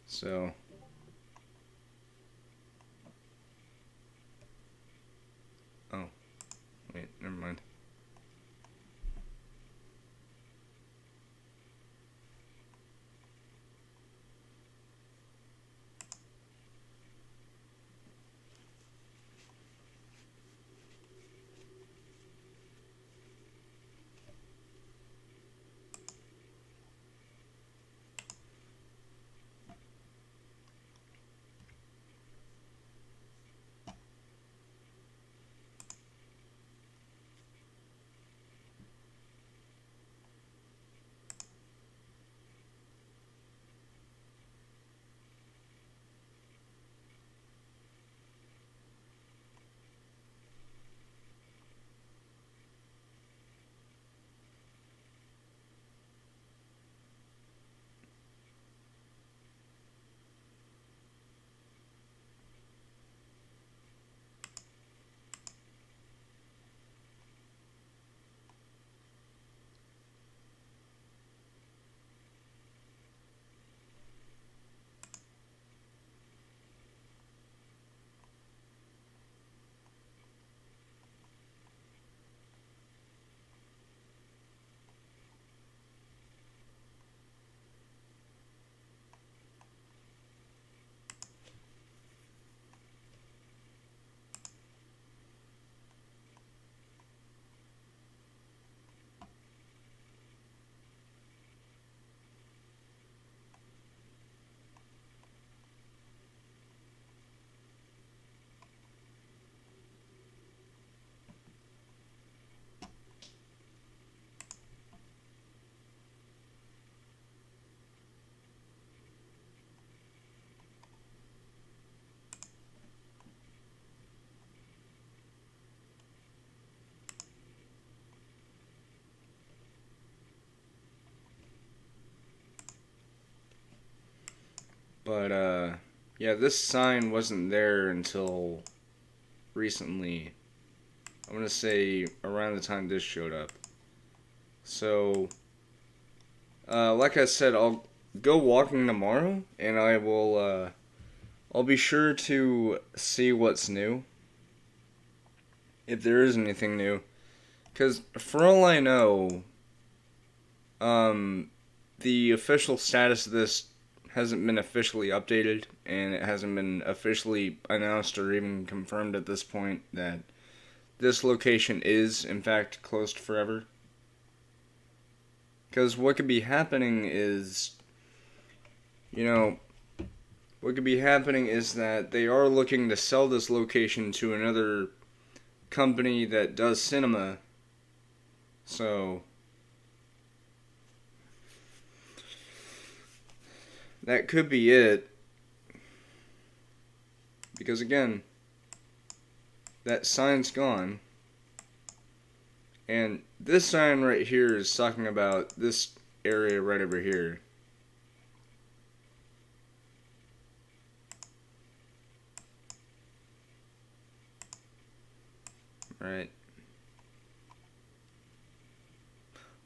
[SPEAKER 1] So oh, wait, never mind. But, yeah, this sign wasn't there until recently. I'm gonna say around the time this showed up. So, like I said, I'll go walking tomorrow, and I'll be sure to see what's new. If there is anything new. Because, for all I know, the official status of this hasn't been officially updated, and it hasn't been officially announced or even confirmed at this point that this location is, in fact, closed forever. Because what could be happening is, what could be happening is that they are looking to sell this location to another company that does cinema. So, that could be it. Because again, that sign's gone. And this sign right here is talking about this area right over here. Right.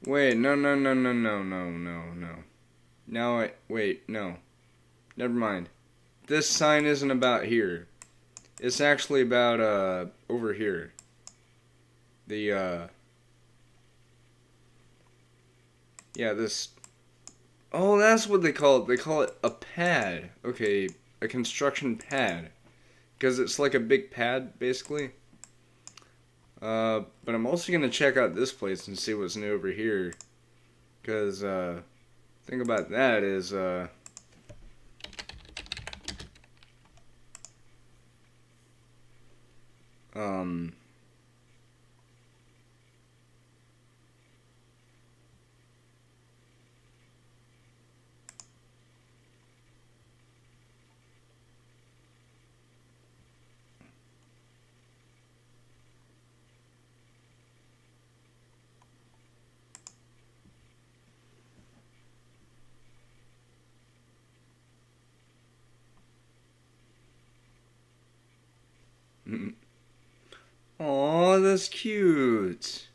[SPEAKER 1] Wait, no. Now wait, no. Never mind. This sign isn't about here. It's actually about, over here. Yeah, this... Oh, that's what they call it. They call it a pad. Okay, a construction pad. Because it's like a big pad, basically. But I'm also going to check out this place and see what's new over here. Because, thing about that is, Aw, that's cute.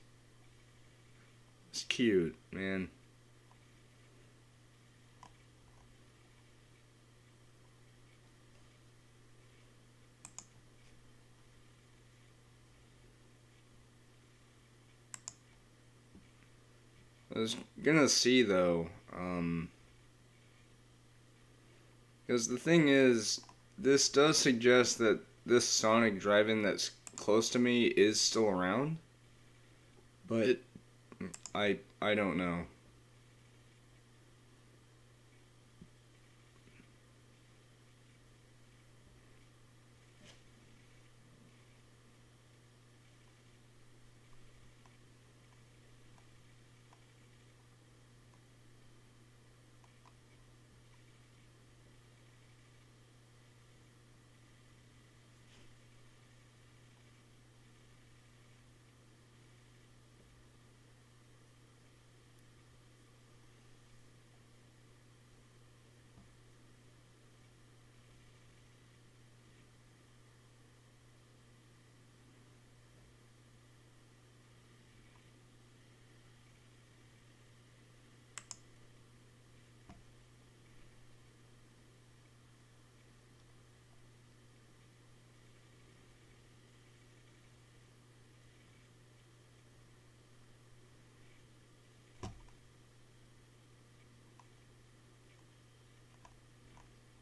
[SPEAKER 1] It's cute, man. I was gonna see though, because the thing is, this does suggest that this Sonic drive-in that's close to me is still around, but I don't know.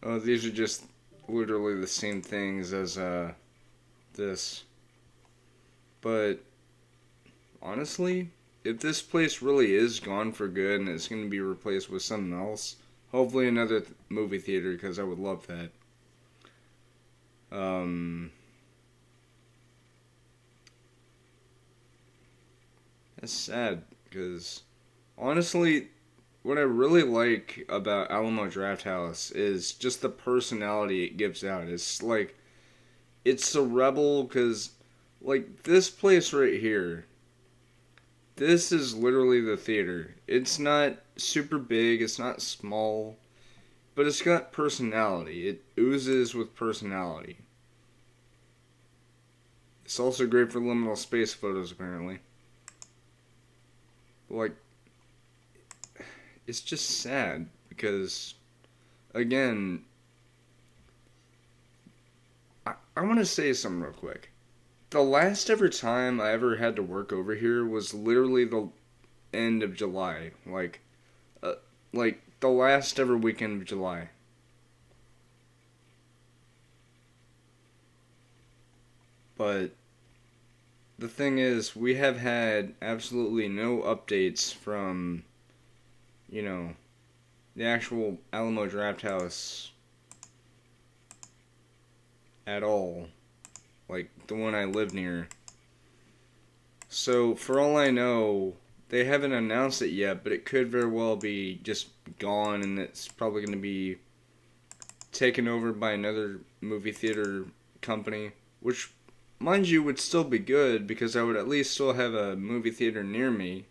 [SPEAKER 1] Oh, these are just literally the same things as this. But honestly, if this place really is gone for good and it's going to be replaced with something else, hopefully another movie theater, because I would love that. That's sad, because honestly, what I really like about Alamo Drafthouse is just the personality it gives out. It's like, it's a rebel, because, like, this place right here, this is literally the theater. It's not super big, it's not small. but it's got personality. It oozes with personality. It's also great for liminal space photos, apparently. Like, it's just sad because, again, I want to say something real quick. The last ever time I ever had to work over here was literally the end of July. Like the last ever weekend of July. But the thing is, we have had absolutely no updates from, you know, the actual Alamo Draft House at all. Like, the one I live near. So, for all I know, they haven't announced it yet, but it could very well be just gone, and it's probably going to be taken over by another movie theater company, which, mind you, would still be good, because I would at least still have a movie theater near me,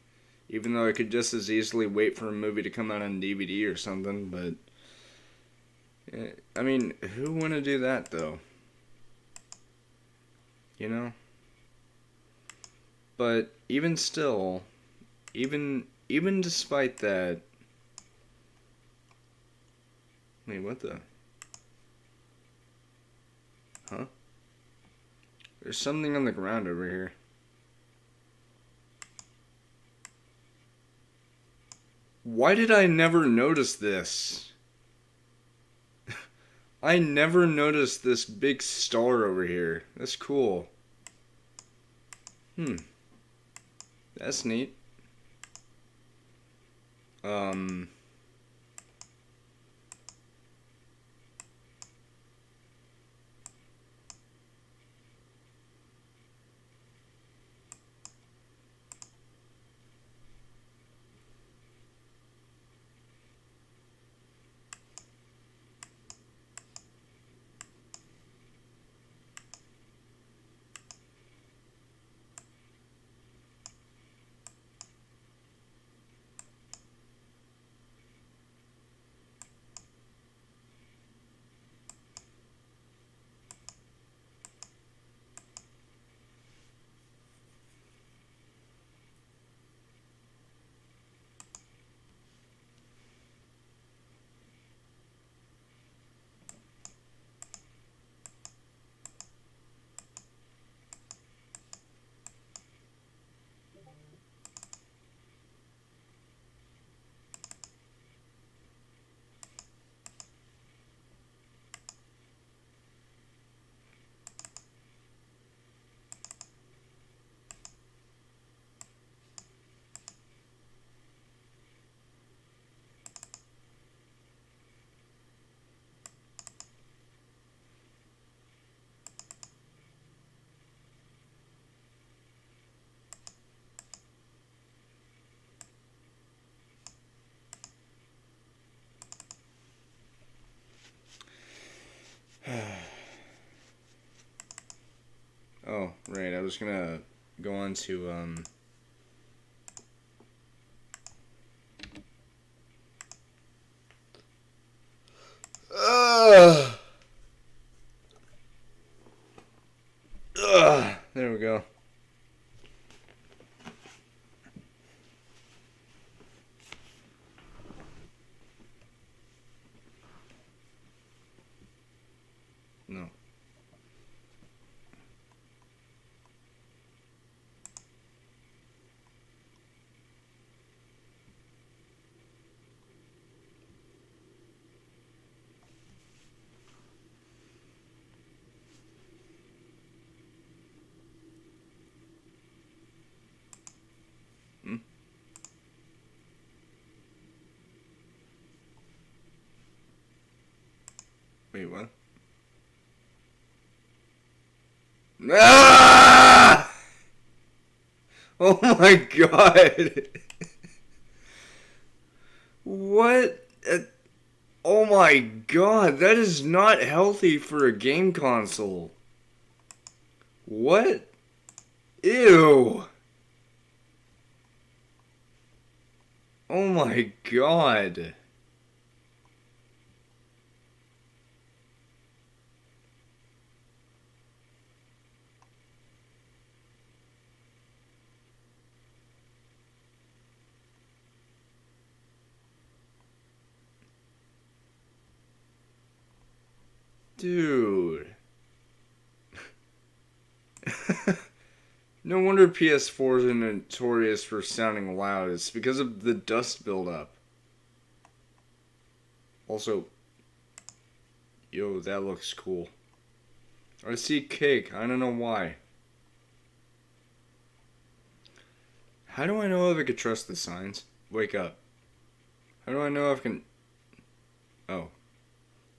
[SPEAKER 1] even though I could just as easily wait for a movie to come out on DVD or something, but, I mean, who want to do that, though? You know? But even still, even despite that, wait, what the? Huh? There's something on the ground over here. Why did I never notice this? I never noticed this big star over here. That's cool. That's neat. Oh, right, I was gonna go on to, there we go. No. Hmm? Wait, what? Ah! Oh my god! What? Oh my god, that is not healthy for a game console. What? Ew. Oh my god. Dude. No wonder PS4s are notorious for sounding loud. It's because of the dust buildup. Also, yo, that looks cool. I see cake. I don't know why. How do I know if I could trust the signs? Wake up. How do I know if I can... Oh.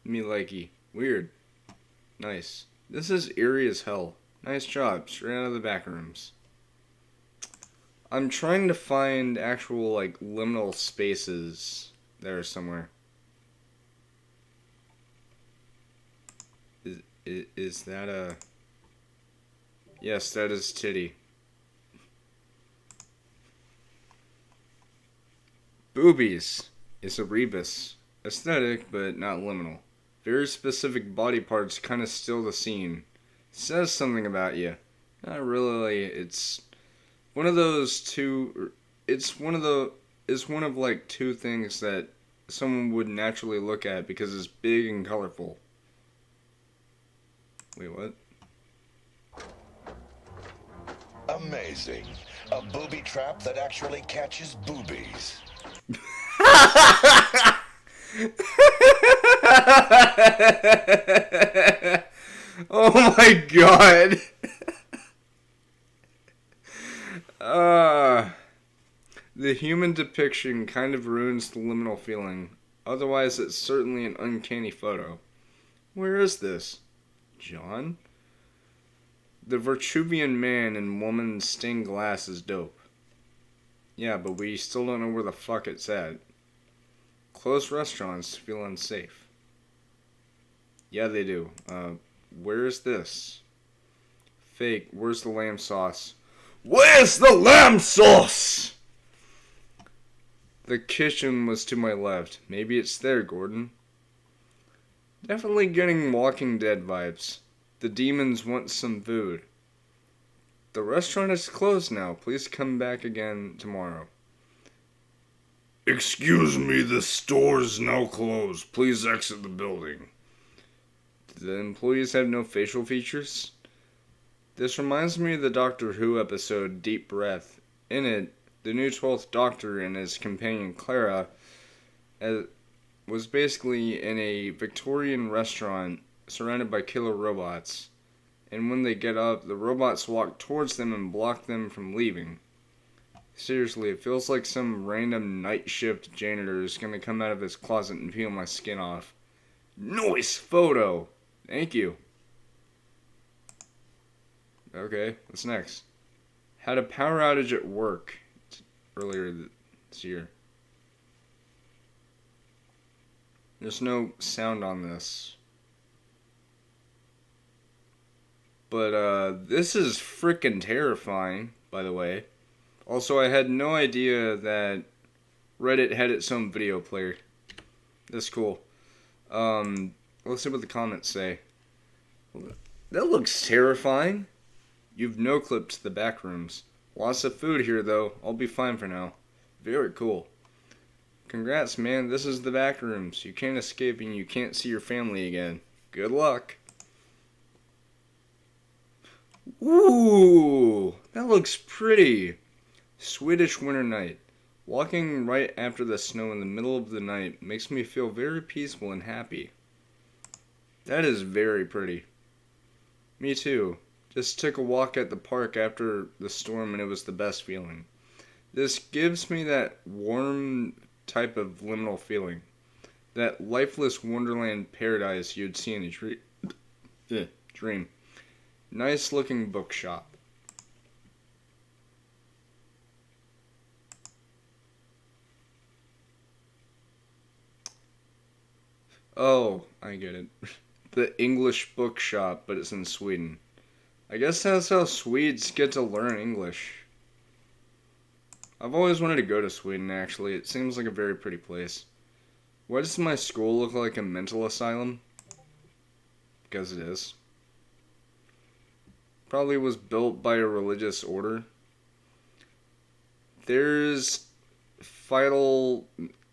[SPEAKER 1] Me likey. Weird. Nice. This is eerie as hell. Nice job. Straight out of the back rooms. I'm trying to find actual, like, liminal spaces there somewhere. Is that a... Yes, that is titty. Boobies. It's a rebus. Aesthetic, but not liminal. Very specific body parts kind of steal the scene. Says something about you. Not really. It's one of those two. It's one of like two things that someone would naturally look at because it's big and colorful. Wait, what?
[SPEAKER 2] Amazing. A booby trap that actually catches boobies.
[SPEAKER 1] Oh my god. The human depiction kind of ruins the liminal feeling. Otherwise, it's certainly an uncanny photo. Where is this? John? The Vitruvian man in woman's stained glass is dope. Yeah, but we still don't know where the fuck it's at. Closed restaurants feel unsafe. Yeah, they do. Where is this? Fake. Where's the lamb sauce? Where's the lamb sauce? The kitchen was to my left. Maybe it's there, Gordon. Definitely getting Walking Dead vibes. The demons want some food. The restaurant is closed now. Please come back again tomorrow. Excuse me, the store's now closed. Please exit the building. The employees have no facial features? This reminds me of the Doctor Who episode Deep Breath. In it, the new 12th Doctor and his companion Clara was basically in a Victorian restaurant surrounded by killer robots. And when they get up, the robots walk towards them and block them from leaving. Seriously, it feels like some random night shift janitor is gonna come out of his closet and peel my skin off. Nice photo! Thank you. Okay, what's next? Had a power outage at work earlier this year. There's no sound on this. But, this is freaking terrifying, by the way. Also, I had no idea that Reddit had its own video player. That's cool. Let's see what the comments say. That looks terrifying. You've no-clipped the back rooms. Lots of food here, though. I'll be fine for now. Very cool. Congrats, man. This is the back rooms. You can't escape and you can't see your family again. Good luck. Ooh, that looks pretty. Swedish winter night. Walking right after the snow in the middle of the night makes me feel very peaceful and happy. That is very pretty. Me too. Just took a walk at the park after the storm and it was the best feeling. This gives me that warm type of liminal feeling. That lifeless wonderland paradise you'd see in a dream. Nice looking bookshop. Oh, I get it. The English bookshop, but it's in Sweden. I guess that's how Swedes get to learn English. I've always wanted to go to Sweden, actually. It seems like a very pretty place. Why does my school look like a mental asylum? Because it is. Probably was built by a religious order. There's Fitel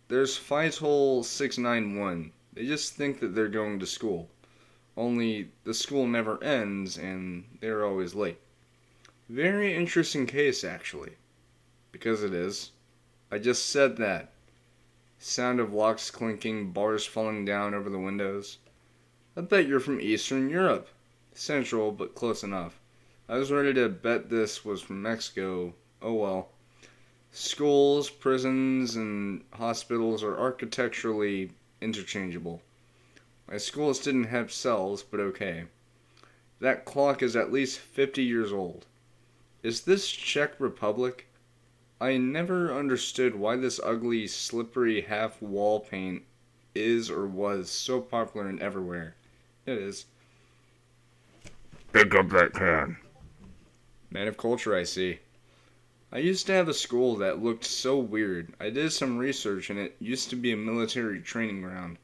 [SPEAKER 1] 691. They just think that they're going to school. only the school never ends and they're always late. Very interesting case, actually. Because it is. I just said that. Sound of locks clinking, bars falling down over the windows. I bet you're from Eastern Europe. Central, but close enough. I was ready to bet this was from Mexico. Oh well. Schools, prisons, and hospitals are architecturally interchangeable. My schools didn't have cells, but okay. That clock is at least 50 years old. Is this Czech Republic? I never understood why this ugly, slippery half-wall paint is or was so popular and everywhere. It is.
[SPEAKER 2] Pick up that can.
[SPEAKER 1] Man of culture, I see. I used to have a school that looked so weird. I did some research and it used to be a military training ground.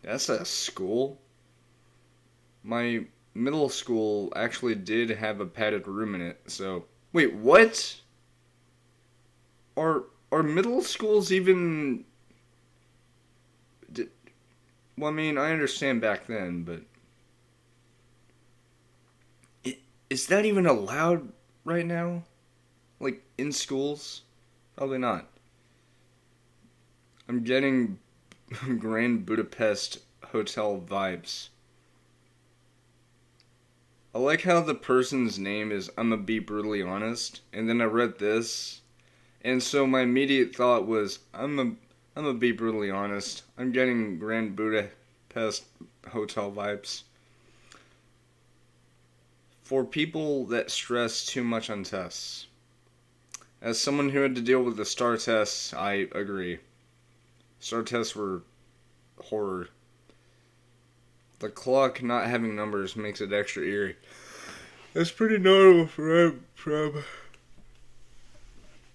[SPEAKER 1] That's a school? My middle school actually did have a padded room in it, so... Wait, what? Are middle schools even... Well, I mean, I understand back then, but... Is that even allowed right now? Like, in schools? Probably not. I'm getting Grand Budapest Hotel vibes. I like how the person's name is I'ma be brutally honest, and then I read this, and so my immediate thought was I'ma be brutally honest. I'm getting Grand Budapest Hotel vibes. For people that stress too much on tests. As someone who had to deal with the STAR tests, I agree. STAR tests were horror. The clock not having numbers makes it extra eerie. That's pretty normal for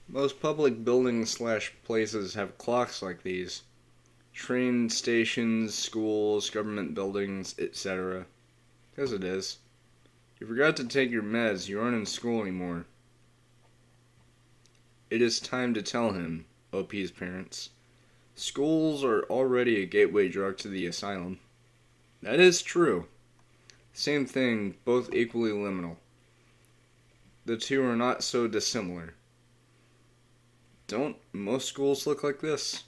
[SPEAKER 1] most public buildings / places have clocks like these. Train stations, schools, government buildings, etc. Because it is. You forgot to take your meds, you aren't in school anymore. It is time to tell him, OP's parents. Schools are already a gateway drug to the asylum. That is true. Same thing, both equally liminal. The two are not so dissimilar. Don't most schools look like this?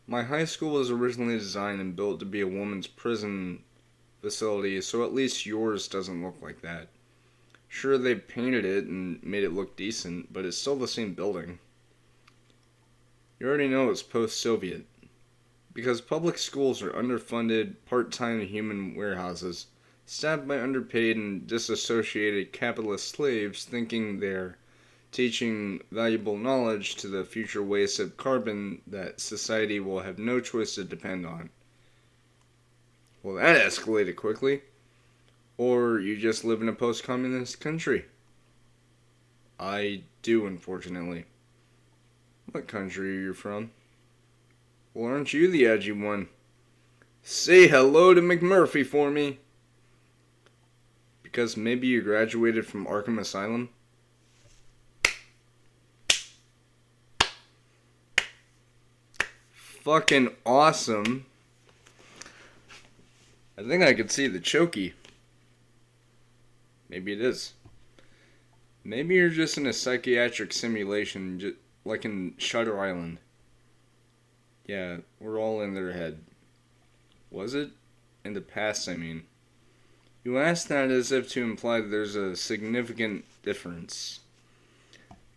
[SPEAKER 1] My high school was originally designed and built to be a woman's prison facility, so at least yours doesn't look like that. Sure, they painted it and made it look decent, but it's still the same building. You already know it's post-Soviet. Because public schools are underfunded, part-time human warehouses, staffed by underpaid and disassociated capitalist slaves thinking they're teaching valuable knowledge to the future waste of carbon that society will have no choice to depend on. Well, that escalated quickly. Or you just live in a post-communist country. I do, unfortunately. What country are you from? Well, aren't you the edgy one? Say hello to McMurphy for me. Because maybe you graduated from Arkham Asylum? Fucking awesome. I think I could see the chokey. Maybe it is. Maybe you're just in a psychiatric simulation, like in Shutter Island. Yeah, we're all in their head. Was it? In the past, I mean. You ask that as if to imply that there's a significant difference.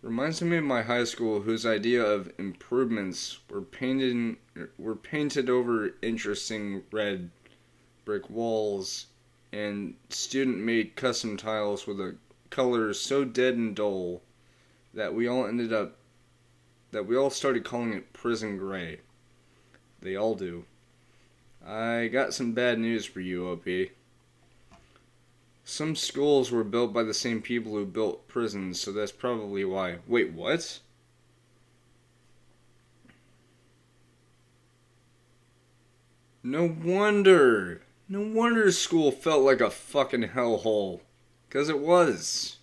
[SPEAKER 1] Reminds me of my high school, whose idea of improvements were painted over interesting red brick walls and student-made custom tiles with a color so dead and dull that we all started calling it prison gray. They all do. I got some bad news for you, OP. Some schools were built by the same people who built prisons, so that's probably why. Wait, what? No wonder school felt like a fucking hellhole. 'Cause it was.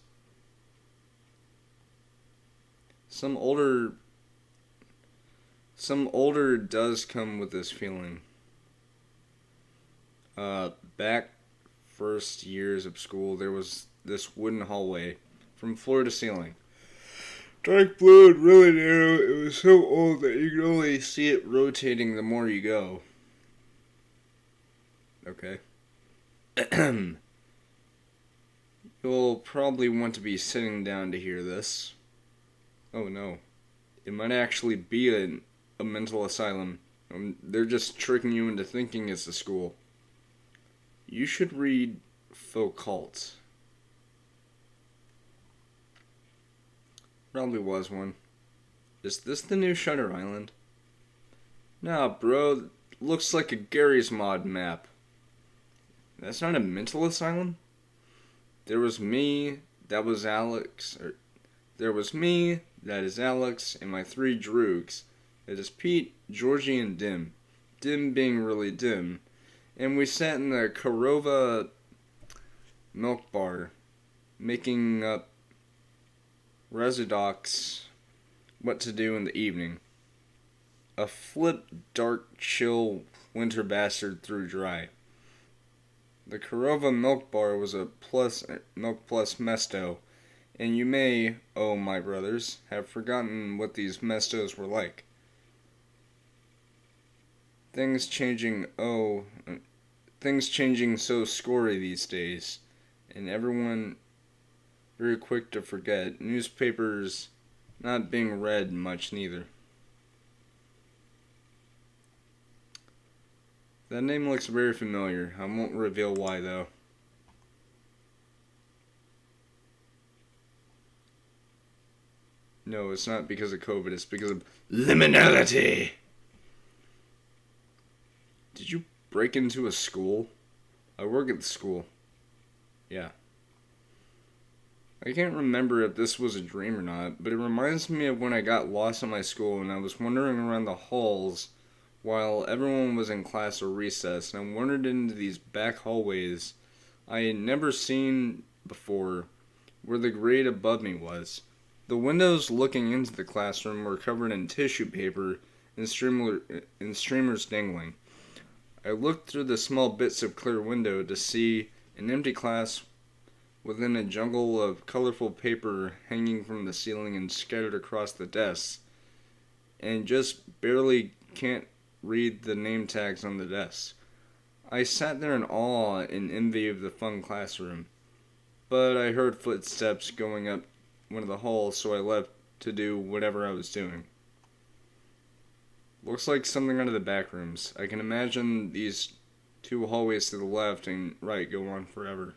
[SPEAKER 1] Some older does come with this feeling. Back first years of school, there was this wooden hallway from floor to ceiling. Dark blue and really narrow. It was so old that you could only see it rotating the more you go. Okay. You'll probably want to be sitting down to hear this. Oh no. It might actually be a mental asylum. They're just tricking you into thinking it's a school. You should read Foucault. Probably was one. Is this the new Shutter Island? Nah, bro. Looks like a Gary's Mod map. That's not a mental asylum? There was me, that was Alex, there was me, that is Alex, and my three droogs. That is Pete, Georgie, and Dim. Dim being really dim. And we sat in the Korova milk bar, making up Residocs what to do in the evening. A flip, dark, chill winter bastard through dry. The Korova milk bar was a milk plus mesto, and you may, oh my brothers, have forgotten what these mestos were like. Things changing so scory these days, and everyone very quick to forget. Newspapers not being read much neither. That name looks very familiar. I won't reveal why though. No, it's not because of COVID, it's because of liminality. Did you break into a school? I work at the school. Yeah. I can't remember if this was a dream or not, but it reminds me of when I got lost in my school and I was wandering around the halls while everyone was in class or recess, and I wandered into these back hallways I had never seen before where the grade above me was. The windows looking into the classroom were covered in tissue paper and streamers dangling. I looked through the small bits of clear window to see an empty class within a jungle of colorful paper hanging from the ceiling and scattered across the desks, and just barely can't read the name tags on the desks. I sat there in awe and envy of the fun classroom, but I heard footsteps going up one of the halls, so I left to do whatever I was doing. Looks like something out of the back rooms. I can imagine these two hallways to the left and right go on forever.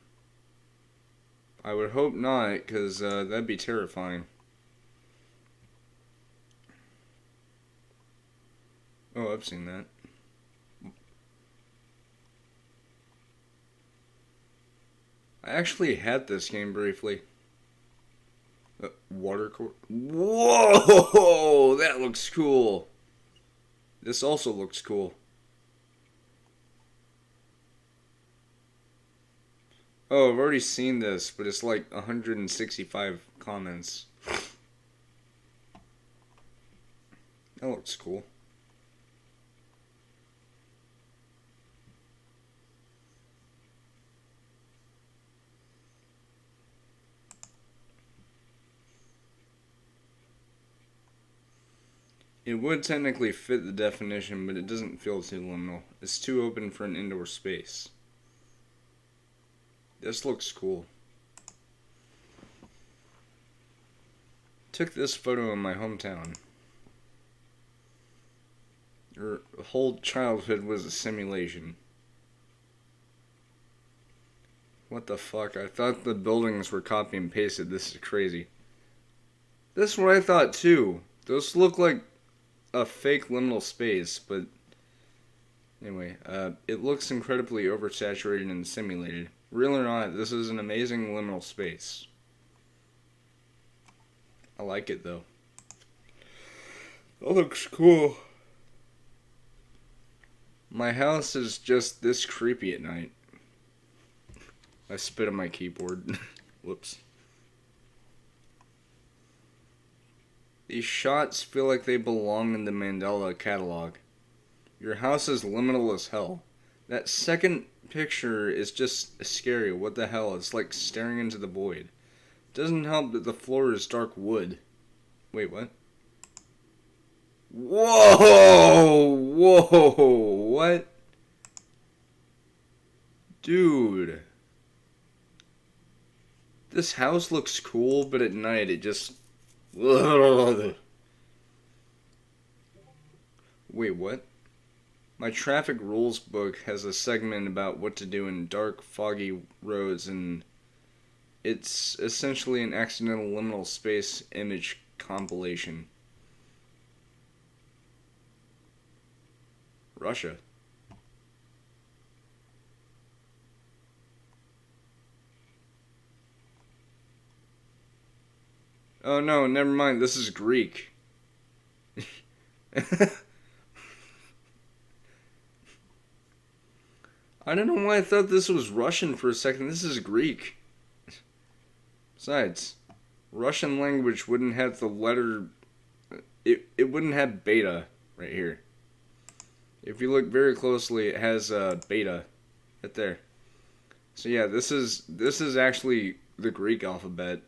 [SPEAKER 1] I would hope not, because that'd be terrifying. Oh, I've seen that. I actually had this game briefly. Watercourse. Whoa! That looks cool. This also looks cool. Oh, I've already seen this, but it's like 165 comments. That looks cool. It would technically fit the definition, but it doesn't feel too liminal. It's too open for an indoor space. This looks cool. Took this photo in my hometown. Your whole childhood was a simulation. What the fuck? I thought the buildings were copy and pasted. This is crazy. This is what I thought too. Those look like a fake liminal space, but anyway, it looks incredibly oversaturated and simulated. Real or not, this is an amazing liminal space. I like it though. That looks cool. My house is just this creepy at night. I spit on my keyboard. Whoops. These shots feel like they belong in the Mandela catalog. Your house is liminal as hell. That second picture is just scary. What the hell? It's like staring into the void. Doesn't help that the floor is dark wood. Wait, what? Whoa! Whoa! What? Dude. This house looks cool, but at night it just... Wait, what? My traffic rules book has a segment about what to do in dark, foggy roads, and it's essentially an accidental liminal space image compilation. Russia. Oh no, never mind, this is Greek. I don't know why I thought this was Russian for a second. This is Greek. Besides, Russian language wouldn't have the letter... It wouldn't have beta right here. If you look very closely, it has beta right there. So yeah, this is actually the Greek alphabet.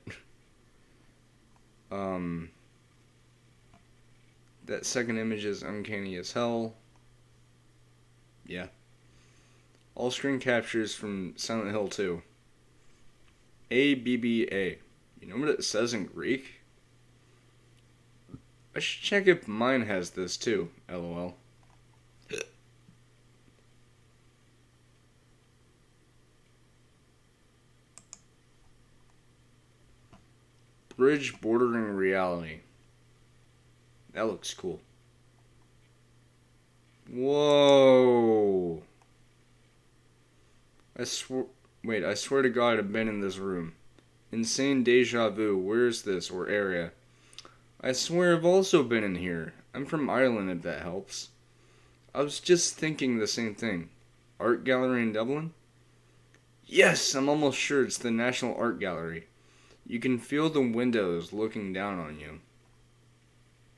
[SPEAKER 1] That second image is uncanny as hell. Yeah. All screen captures from Silent Hill 2. ABBA. You know what it says in Greek? I should check if mine has this too. LOL. Bridge bordering reality. That looks cool. Whoa. I swear to God I've been in this room. Insane deja vu. Where is this, or area? I swear I've also been in here. I'm from Ireland, if that helps. I was just thinking the same thing. Art gallery in Dublin? Yes, I'm almost sure it's the National Art Gallery. You can feel the windows looking down on you.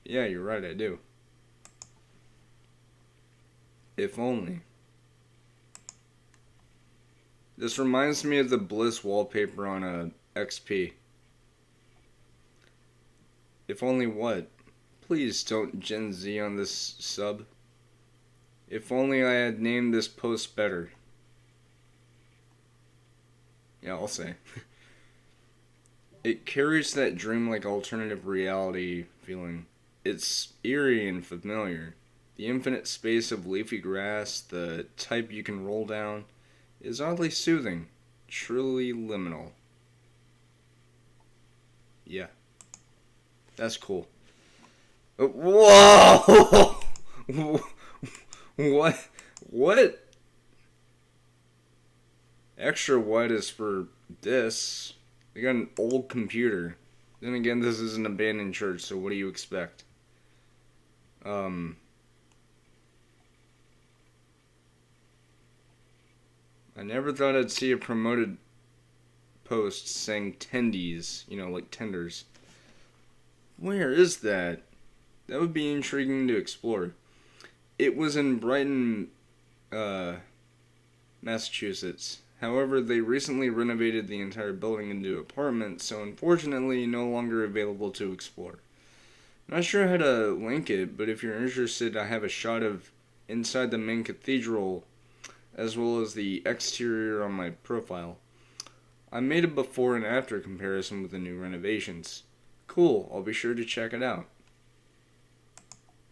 [SPEAKER 1] Yeah, you're right, I do. If only. This reminds me of the Bliss wallpaper on a XP. If only what? Please don't Gen Z on this sub. If only I had named this post better. Yeah, I'll say. It carries that dreamlike alternative reality feeling. It's eerie and familiar. The infinite space of leafy grass, the type you can roll down, is oddly soothing. Truly liminal. Yeah. That's cool. Whoa! What? What? Extra white is for this. They got an old computer. Then again, this is an abandoned church, so what do you expect? I never thought I'd see a promoted post saying tendies, like tenders. Where is that? That would be intriguing to explore. It was in Brighton, Massachusetts. However, they recently renovated the entire building into apartments, so unfortunately no longer available to explore. Not sure how to link it, but if you're interested, I have a shot of inside the main cathedral, as well as the exterior on my profile. I made a before and after comparison with the new renovations. Cool, I'll be sure to check it out.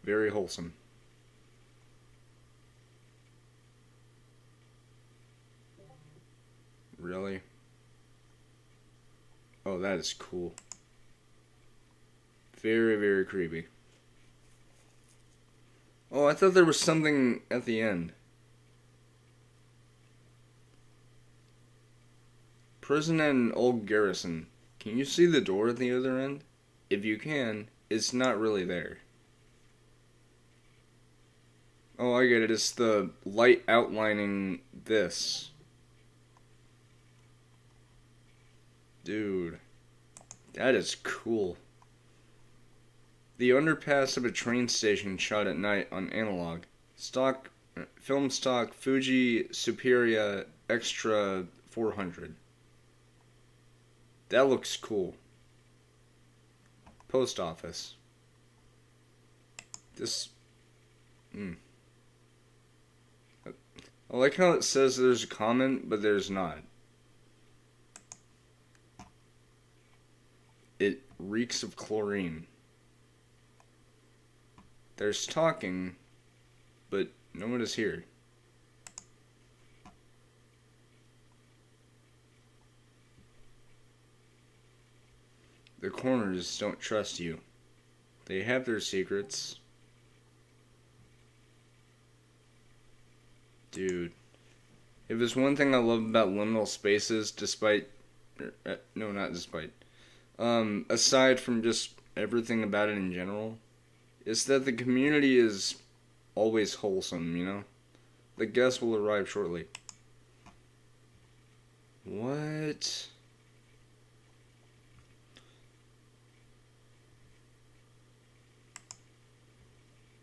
[SPEAKER 1] Very wholesome. Really? Oh, that is cool. Very, very creepy. Oh, I thought there was something at the end. Prison and old garrison. Can you see the door at the other end? If you can, it's not really there. Oh, I get it. It's the light outlining this. Dude, that is cool. The underpass of a train station shot at night on analog. Stock Film stock Fuji Superia Extra 400. That looks cool. Post office. This. I like how it says there's a comment, but there's not. It reeks of chlorine. There's talking, but no one is here. The corners don't trust you. They have their secrets. Dude. If there's one thing I love about liminal spaces, aside from just everything about it in general, is that the community is always wholesome, you know? The guests will arrive shortly. What?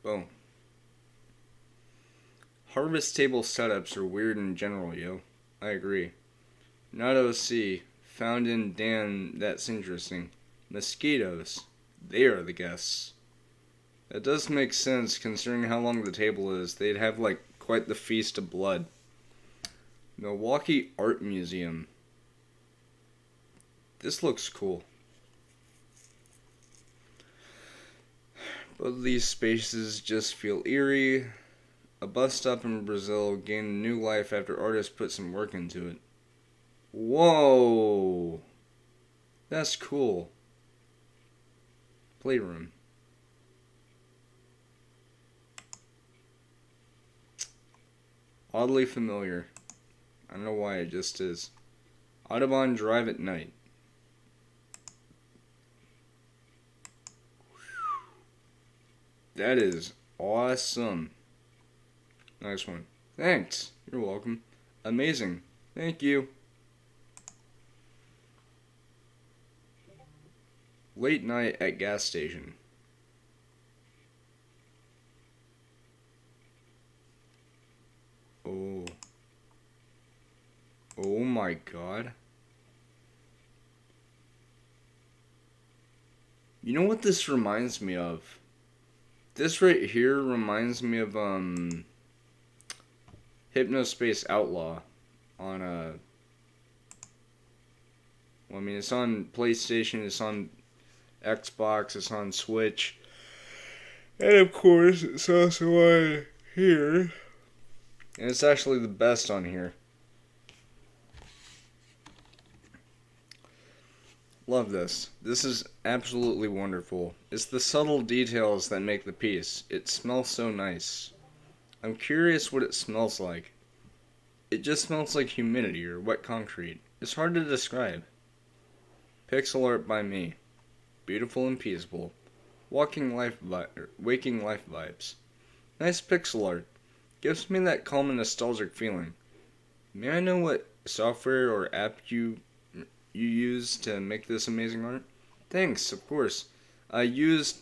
[SPEAKER 1] Boom. Harvest table setups are weird in general, yo. I agree. Not OC. Found in Dan, that's interesting. Mosquitoes. They are the guests. That does make sense considering how long the table is. They'd have like quite the feast of blood. Milwaukee Art Museum. This looks cool. Both of these spaces just feel eerie. A bus stop in Brazil gained new life after artists put some work into it. Whoa! That's cool. Playroom. Oddly familiar. I don't know why, it just is. Audubon Drive at night. That is awesome. Nice one. Thanks. You're welcome. Amazing. Thank you. Late night at gas station. Oh. Oh my god. You know what this reminds me of? This right here reminds me of Hypnospace Outlaw on well, I mean, it's on PlayStation, it's on Xbox, it's on Switch, and of course it's also on here, and it's actually the best on here. Love this. This is absolutely wonderful. It's the subtle details that make the piece. It smells so nice. I'm curious what it smells like. It just smells like humidity or wet concrete. It's hard to describe. Pixel art by me. Beautiful and peaceful. Waking life vibes. Nice pixel art. Gives me that calm and nostalgic feeling. May I know what software or app you use to make this amazing art? Thanks, of course. I used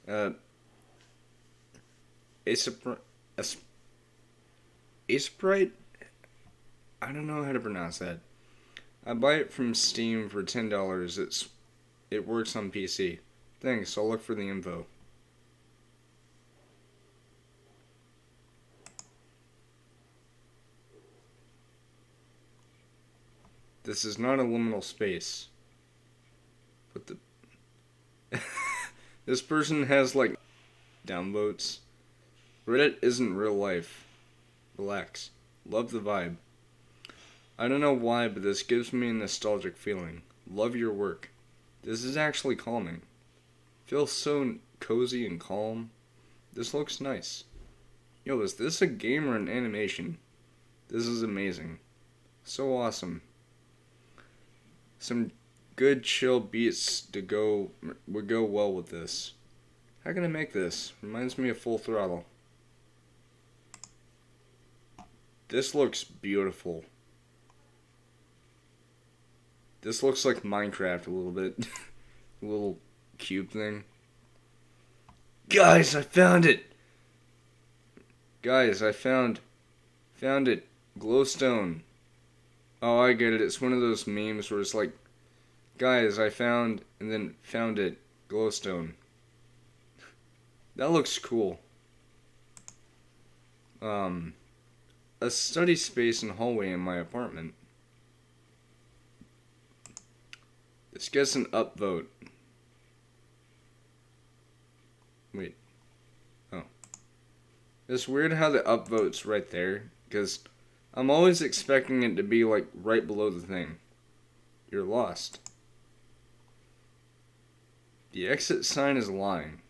[SPEAKER 1] Aseprite? I don't know how to pronounce that. I buy it from Steam for $10. It works on PC. Thanks, I'll look for the info. This is not a liminal space. But this person has like downvotes. Reddit isn't real life. Relax. Love the vibe. I don't know why, but this gives me a nostalgic feeling. Love your work. This is actually calming. Feels so cozy and calm. This looks nice. Yo, is this a game or an animation? This is amazing. So awesome. Some good chill beats would go well with this. How can I make this? Reminds me of Full Throttle. This looks beautiful. This looks like Minecraft a little bit. A little cube thing. Guys, I found it! Guys, I found it. Glowstone. Oh, I get it. It's one of those memes where it's like, guys, I found, and then found it. Glowstone. That looks cool. A study space and hallway in my apartment. This gets an upvote. Wait. Oh. It's weird how the upvote's right there, because I'm always expecting it to be like right below the thing. You're lost. The exit sign is lying.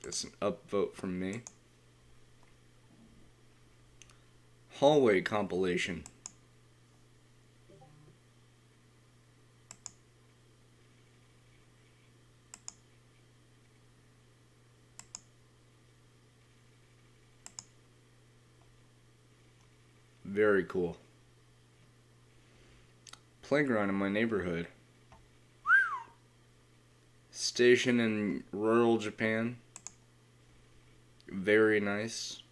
[SPEAKER 1] That's an upvote from me. Hallway compilation. Very cool. Playground in my neighborhood. Station in rural Japan. Very nice.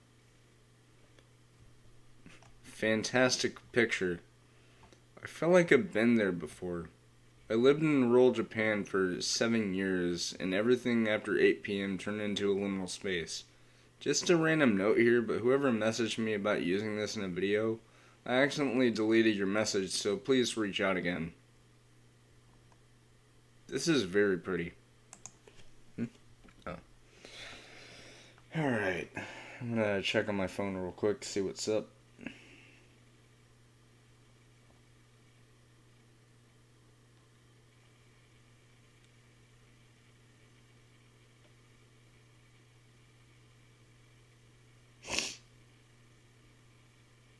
[SPEAKER 1] Fantastic picture. I felt like I've been there before. I lived in rural Japan for 7 years, and everything after 8 p.m. turned into a liminal space. Just a random note here, but whoever messaged me about using this in a video, I accidentally deleted your message, so please reach out again. This is very pretty. Oh. Alright. I'm gonna check on my phone real quick, see what's up.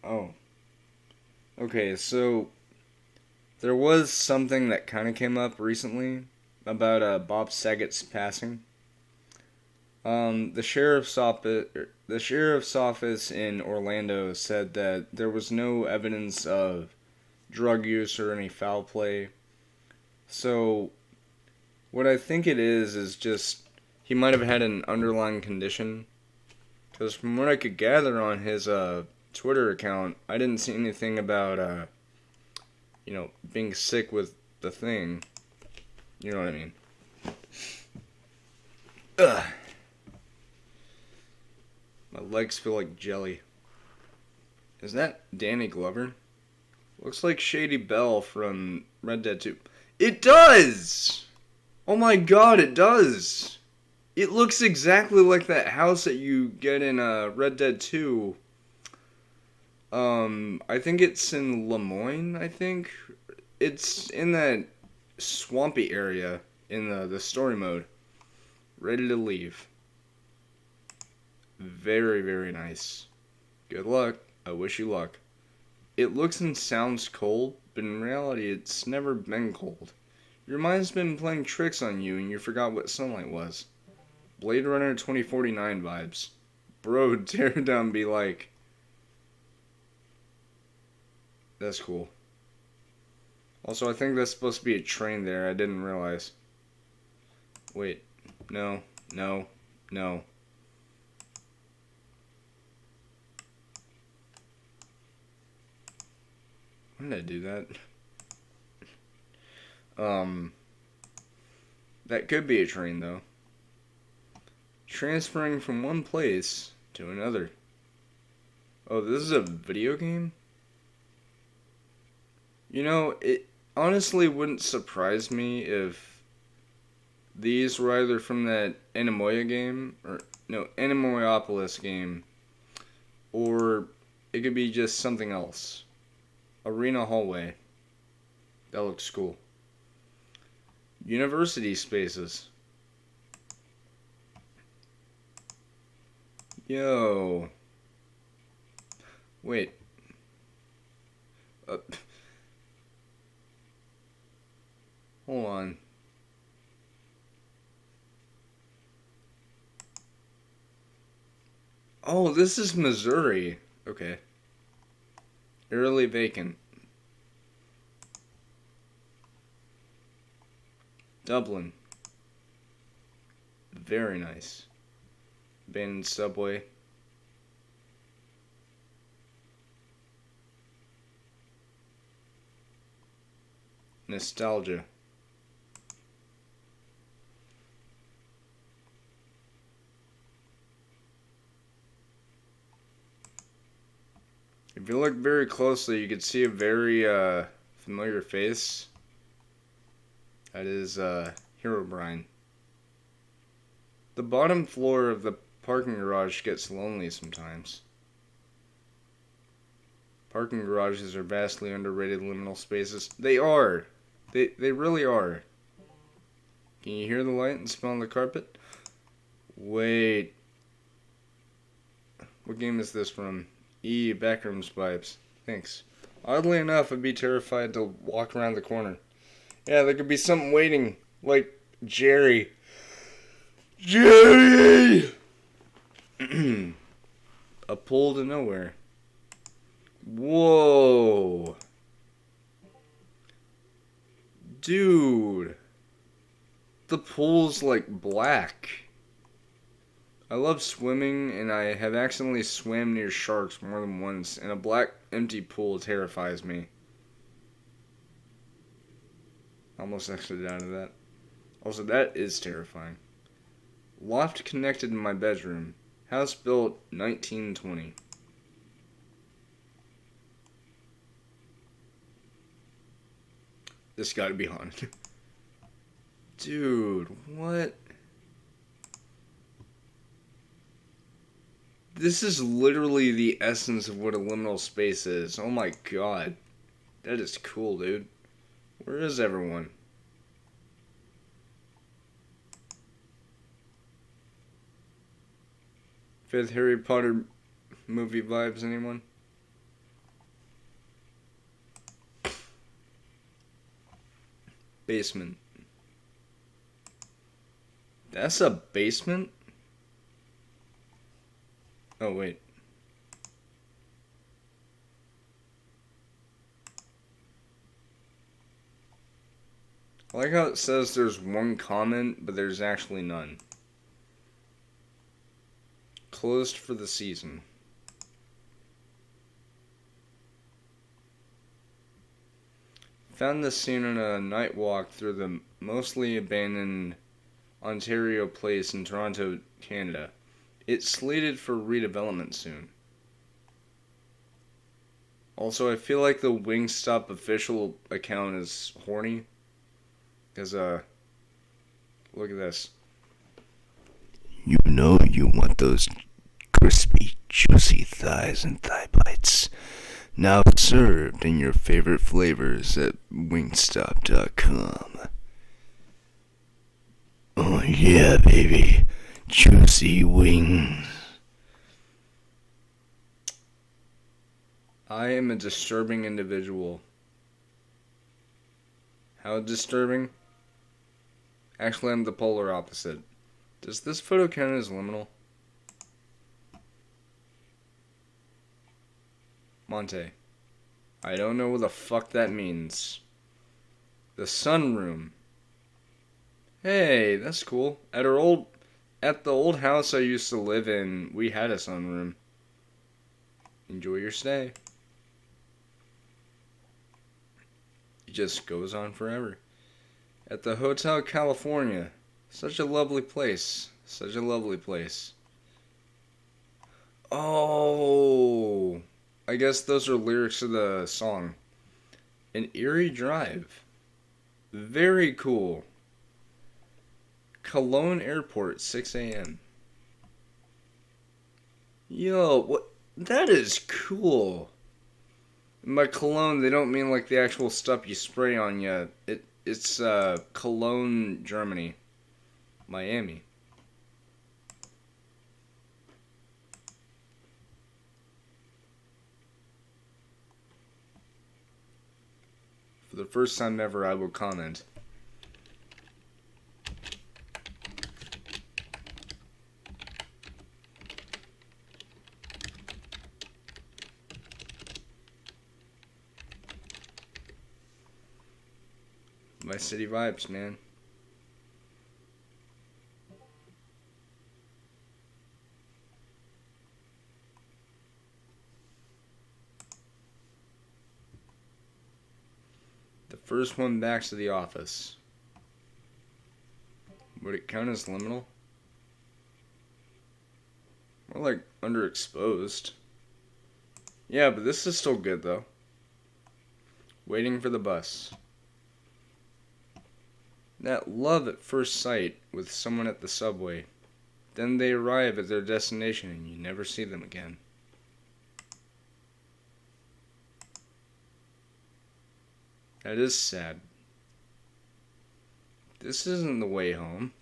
[SPEAKER 1] Oh. Okay, so there was something that kind of came up recently about Bob Saget's passing. The sheriff's office in Orlando said that there was no evidence of drug use or any foul play. So what I think it is just he might have had an underlying condition. Because from what I could gather on his Twitter account, I didn't see anything about being sick with the thing. You know what I mean? Ugh. My legs feel like jelly. Is that Danny Glover? Looks like Shady Belle from Red Dead 2. It does! Oh my god, it does! It looks exactly like that house that you get in Red Dead 2. I think it's in Lemoyne, I think. It's in that swampy area in the story mode. Ready to leave. Very, very nice. Good luck. I wish you luck. It looks and sounds cold, but in reality it's never been cold. Your mind's been playing tricks on you and you forgot what sunlight was. Blade Runner 2049 vibes. Bro, tear down be like... That's cool. Also, I think that's supposed to be a train there. I didn't realize. Wait. No. No. No. Why did I do that? That could be a train, though. Transferring from one place to another. Oh, this is a video game? You know, it honestly wouldn't surprise me if these were either from that Animoya game, or, no, Animoyopolis game, or it could be just something else. Arena hallway. That looks cool. University spaces. Yo. Wait. Hold on. Oh, this is Missouri. Okay. Eerily vacant. Dublin. Very nice. Abandoned subway. Nostalgia. If you look very closely, you can see a very familiar face. That is Herobrine. The bottom floor of the parking garage gets lonely sometimes. Parking garages are vastly underrated liminal spaces. They are. They really are. Can you hear the light and smell the carpet? Wait. What game is this from? Backrooms vibes. Thanks. Oddly enough, I'd be terrified to walk around the corner. Yeah, there could be something waiting. Like Jerry. Jerry! A pull to nowhere. Whoa. Dude. The pool's like black. I love swimming, and I have accidentally swam near sharks more than once, and a black empty pool terrifies me. Almost exited out of that. Also, that is terrifying. Loft connected in my bedroom. House built 1920. This gotta be haunted. Dude, what? This is literally the essence of what a liminal space is. Oh my god. That is cool, dude. Where is everyone? Fifth Harry Potter movie vibes, anyone? Basement. That's a basement? Oh, wait. I like how it says there's one comment, but there's actually none. Closed for the season. Found this scene on a night walk through the mostly abandoned Ontario Place in Toronto, Canada. It's slated for redevelopment soon. Also, I feel like the Wingstop official account is horny. Because, look at this.
[SPEAKER 3] You know you want those crispy, juicy thighs and thigh bites. Now served in your favorite flavors at wingstop.com. Oh yeah, baby. Juicy wings.
[SPEAKER 1] I am a disturbing individual. How disturbing? Actually, I'm the polar opposite. Does this photo count as liminal? Monte. I don't know what the fuck that means. The sunroom. Hey, that's cool. At the old house I used to live in, we had a sunroom. Enjoy your stay. It just goes on forever. At the Hotel California. Such a lovely place. Such a lovely place. Oh, I guess those are lyrics of the song. An Erie Drive. Very cool. Cologne Airport, 6 a.m. Yo, what? That is cool. By cologne, they don't mean like the actual stuff you spray on you. It's Cologne, Germany. Miami. For the first time ever, I will comment. My city vibes, man. First one back to the office. Would it count as liminal? More like underexposed. Yeah, but this is still good though. Waiting for the bus. That love at first sight with someone at the subway. Then they arrive at their destination and you never see them again. That is sad. This isn't the way home.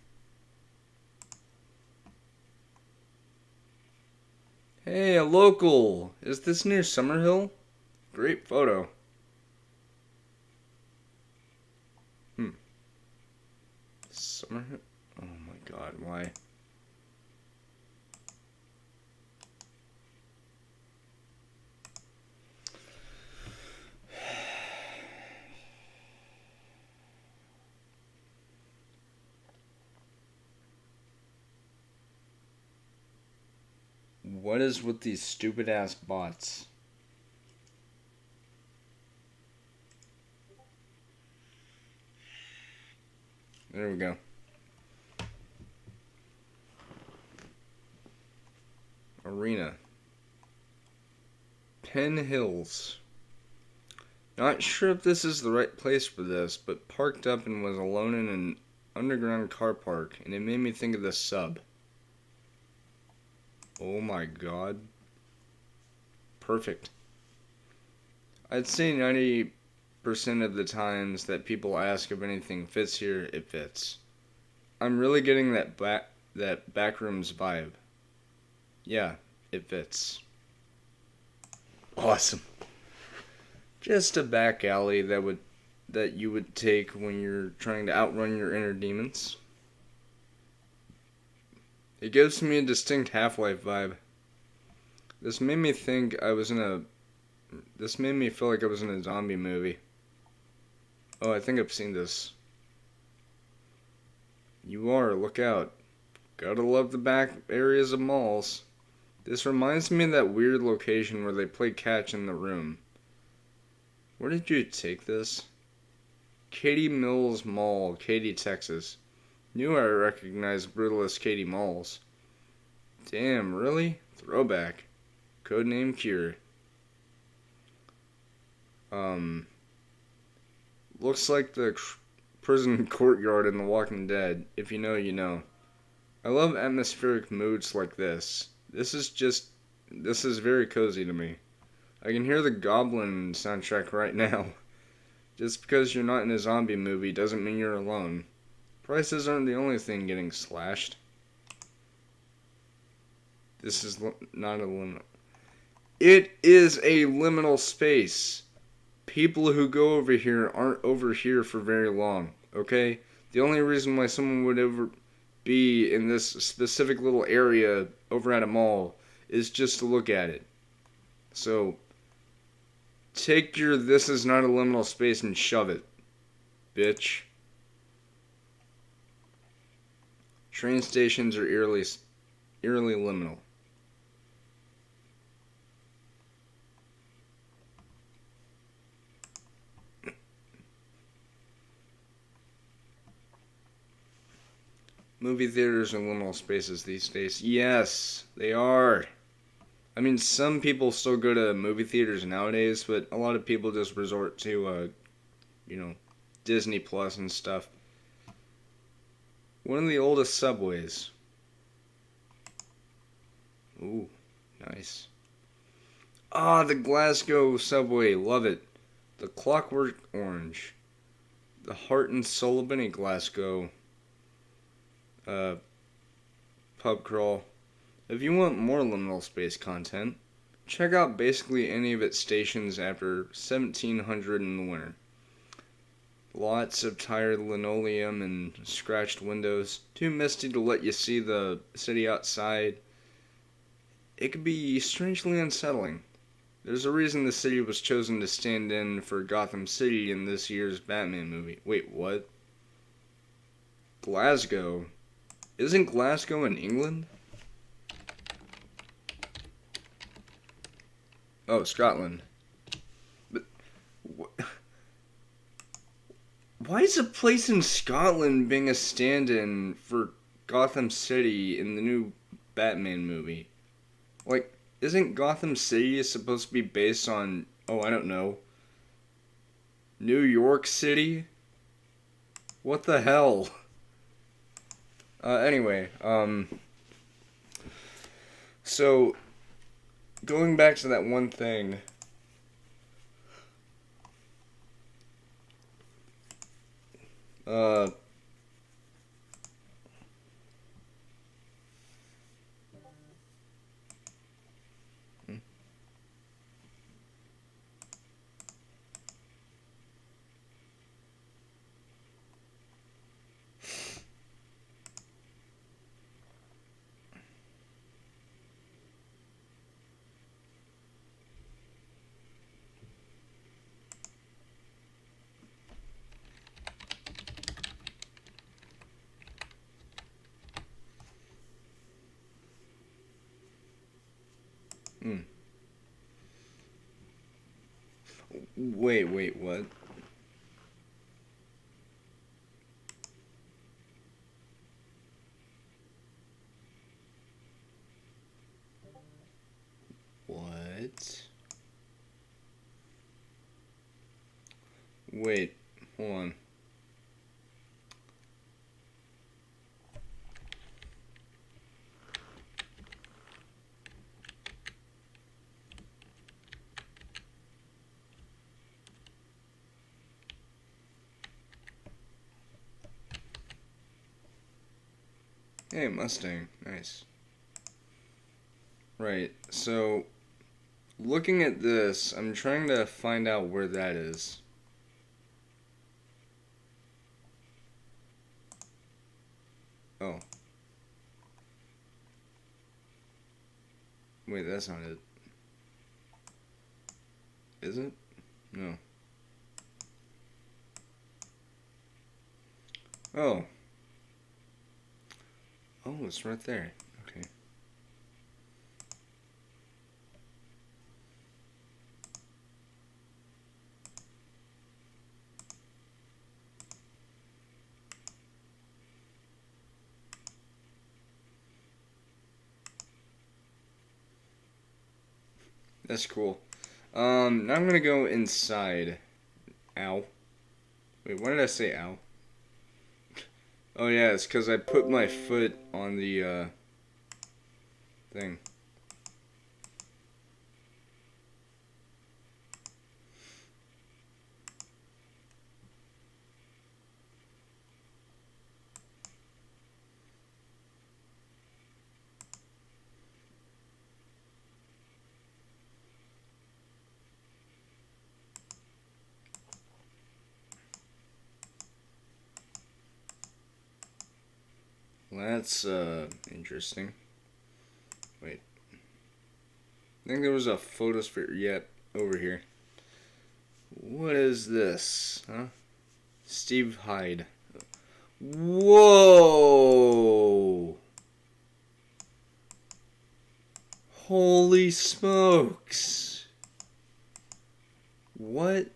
[SPEAKER 1] Hey, a local! Is this near Summerhill? Great photo. Summerhill? Oh my god, why? What is with these stupid ass bots? There we go. Arena. Penn Hills. Not sure if this is the right place for this, but parked up and was alone in an underground car park, and it made me think of the sub. Oh my god. Perfect. I'd say 90% of the times that people ask if anything fits here, it fits. I'm really getting that backrooms vibe. Yeah, it fits. Awesome. Just a back alley that you would take when you're trying to outrun your inner demons. It gives me a distinct Half-Life vibe. This made me feel like I was in a zombie movie. Oh, I think I've seen this. You are, look out. Gotta love the back areas of malls. This reminds me of that weird location where they play catch in the room. Where did you take this? Katy Mills Mall, Katy, Texas. Knew I recognized brutalist Katy Malls. Damn, really? Throwback. Codename Cure. Looks like the prison courtyard in The Walking Dead. If you know, you know. I love atmospheric moods like this. This is very cozy to me. I can hear the Goblin soundtrack right now. Just because you're not in a zombie movie doesn't mean you're alone. Prices aren't the only thing getting slashed. This is not a liminal. It is a liminal space. People who go over here aren't over here for very long, okay? The only reason why someone would ever be in this specific little area over at a mall is just to look at it. So, take your this is not a liminal space and shove it, bitch. Train stations are eerily liminal. Movie theaters are liminal spaces these days. Yes, they are. I mean, some people still go to movie theaters nowadays, but a lot of people just resort to, Disney Plus and stuff. One of the oldest subways. Ooh, nice. Ah, the Glasgow subway, love it. The Clockwork Orange. The Heart and Soul of Benny Glasgow. Pub crawl. If you want more liminal space content, check out basically any of its stations after 1700 in the winter. Lots of tired linoleum and scratched windows, too misty to let you see the city outside. It could be strangely unsettling. There's a reason the city was chosen to stand in for Gotham City in this year's Batman movie. Wait, what? Glasgow? Isn't Glasgow in England? Oh, Scotland. But Why is a place in Scotland being a stand-in for Gotham City in the new Batman movie? Like, isn't Gotham City supposed to be based on, oh, I don't know, New York City? What the hell? Anyway, so, going back to that one thing, uh, hmm. Wait, what? What? Wait, hold on. Hey, Mustang. Nice. Right, so, looking at this, I'm trying to find out where that is. Oh. Wait, that's not it. Is it? No. Oh. Oh, it's right there. Okay. That's cool. Now I'm gonna go inside. Ow. Wait, why did I say ow? Oh yeah, it's because I put my foot on the, thing. Well, that's, interesting. Wait. I think there was a photosphere yet over here. What is this? Huh? Steve Hyde. Whoa! Holy smokes! What?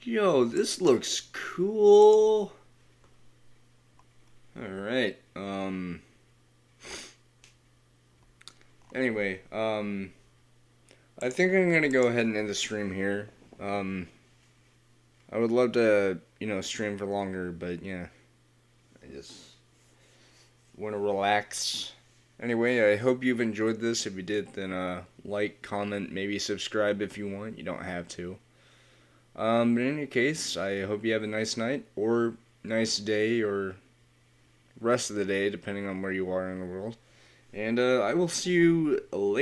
[SPEAKER 1] Yo, this looks cool. Alright, anyway, I think I'm gonna go ahead and end the stream here. I would love to, stream for longer, but yeah, I just want to relax. Anyway, I hope you've enjoyed this. If you did, then like, comment, maybe subscribe if you want. You don't have to. But in any case, I hope you have a nice night, or nice day, or rest of the day, depending on where you are in the world. And I will see you later.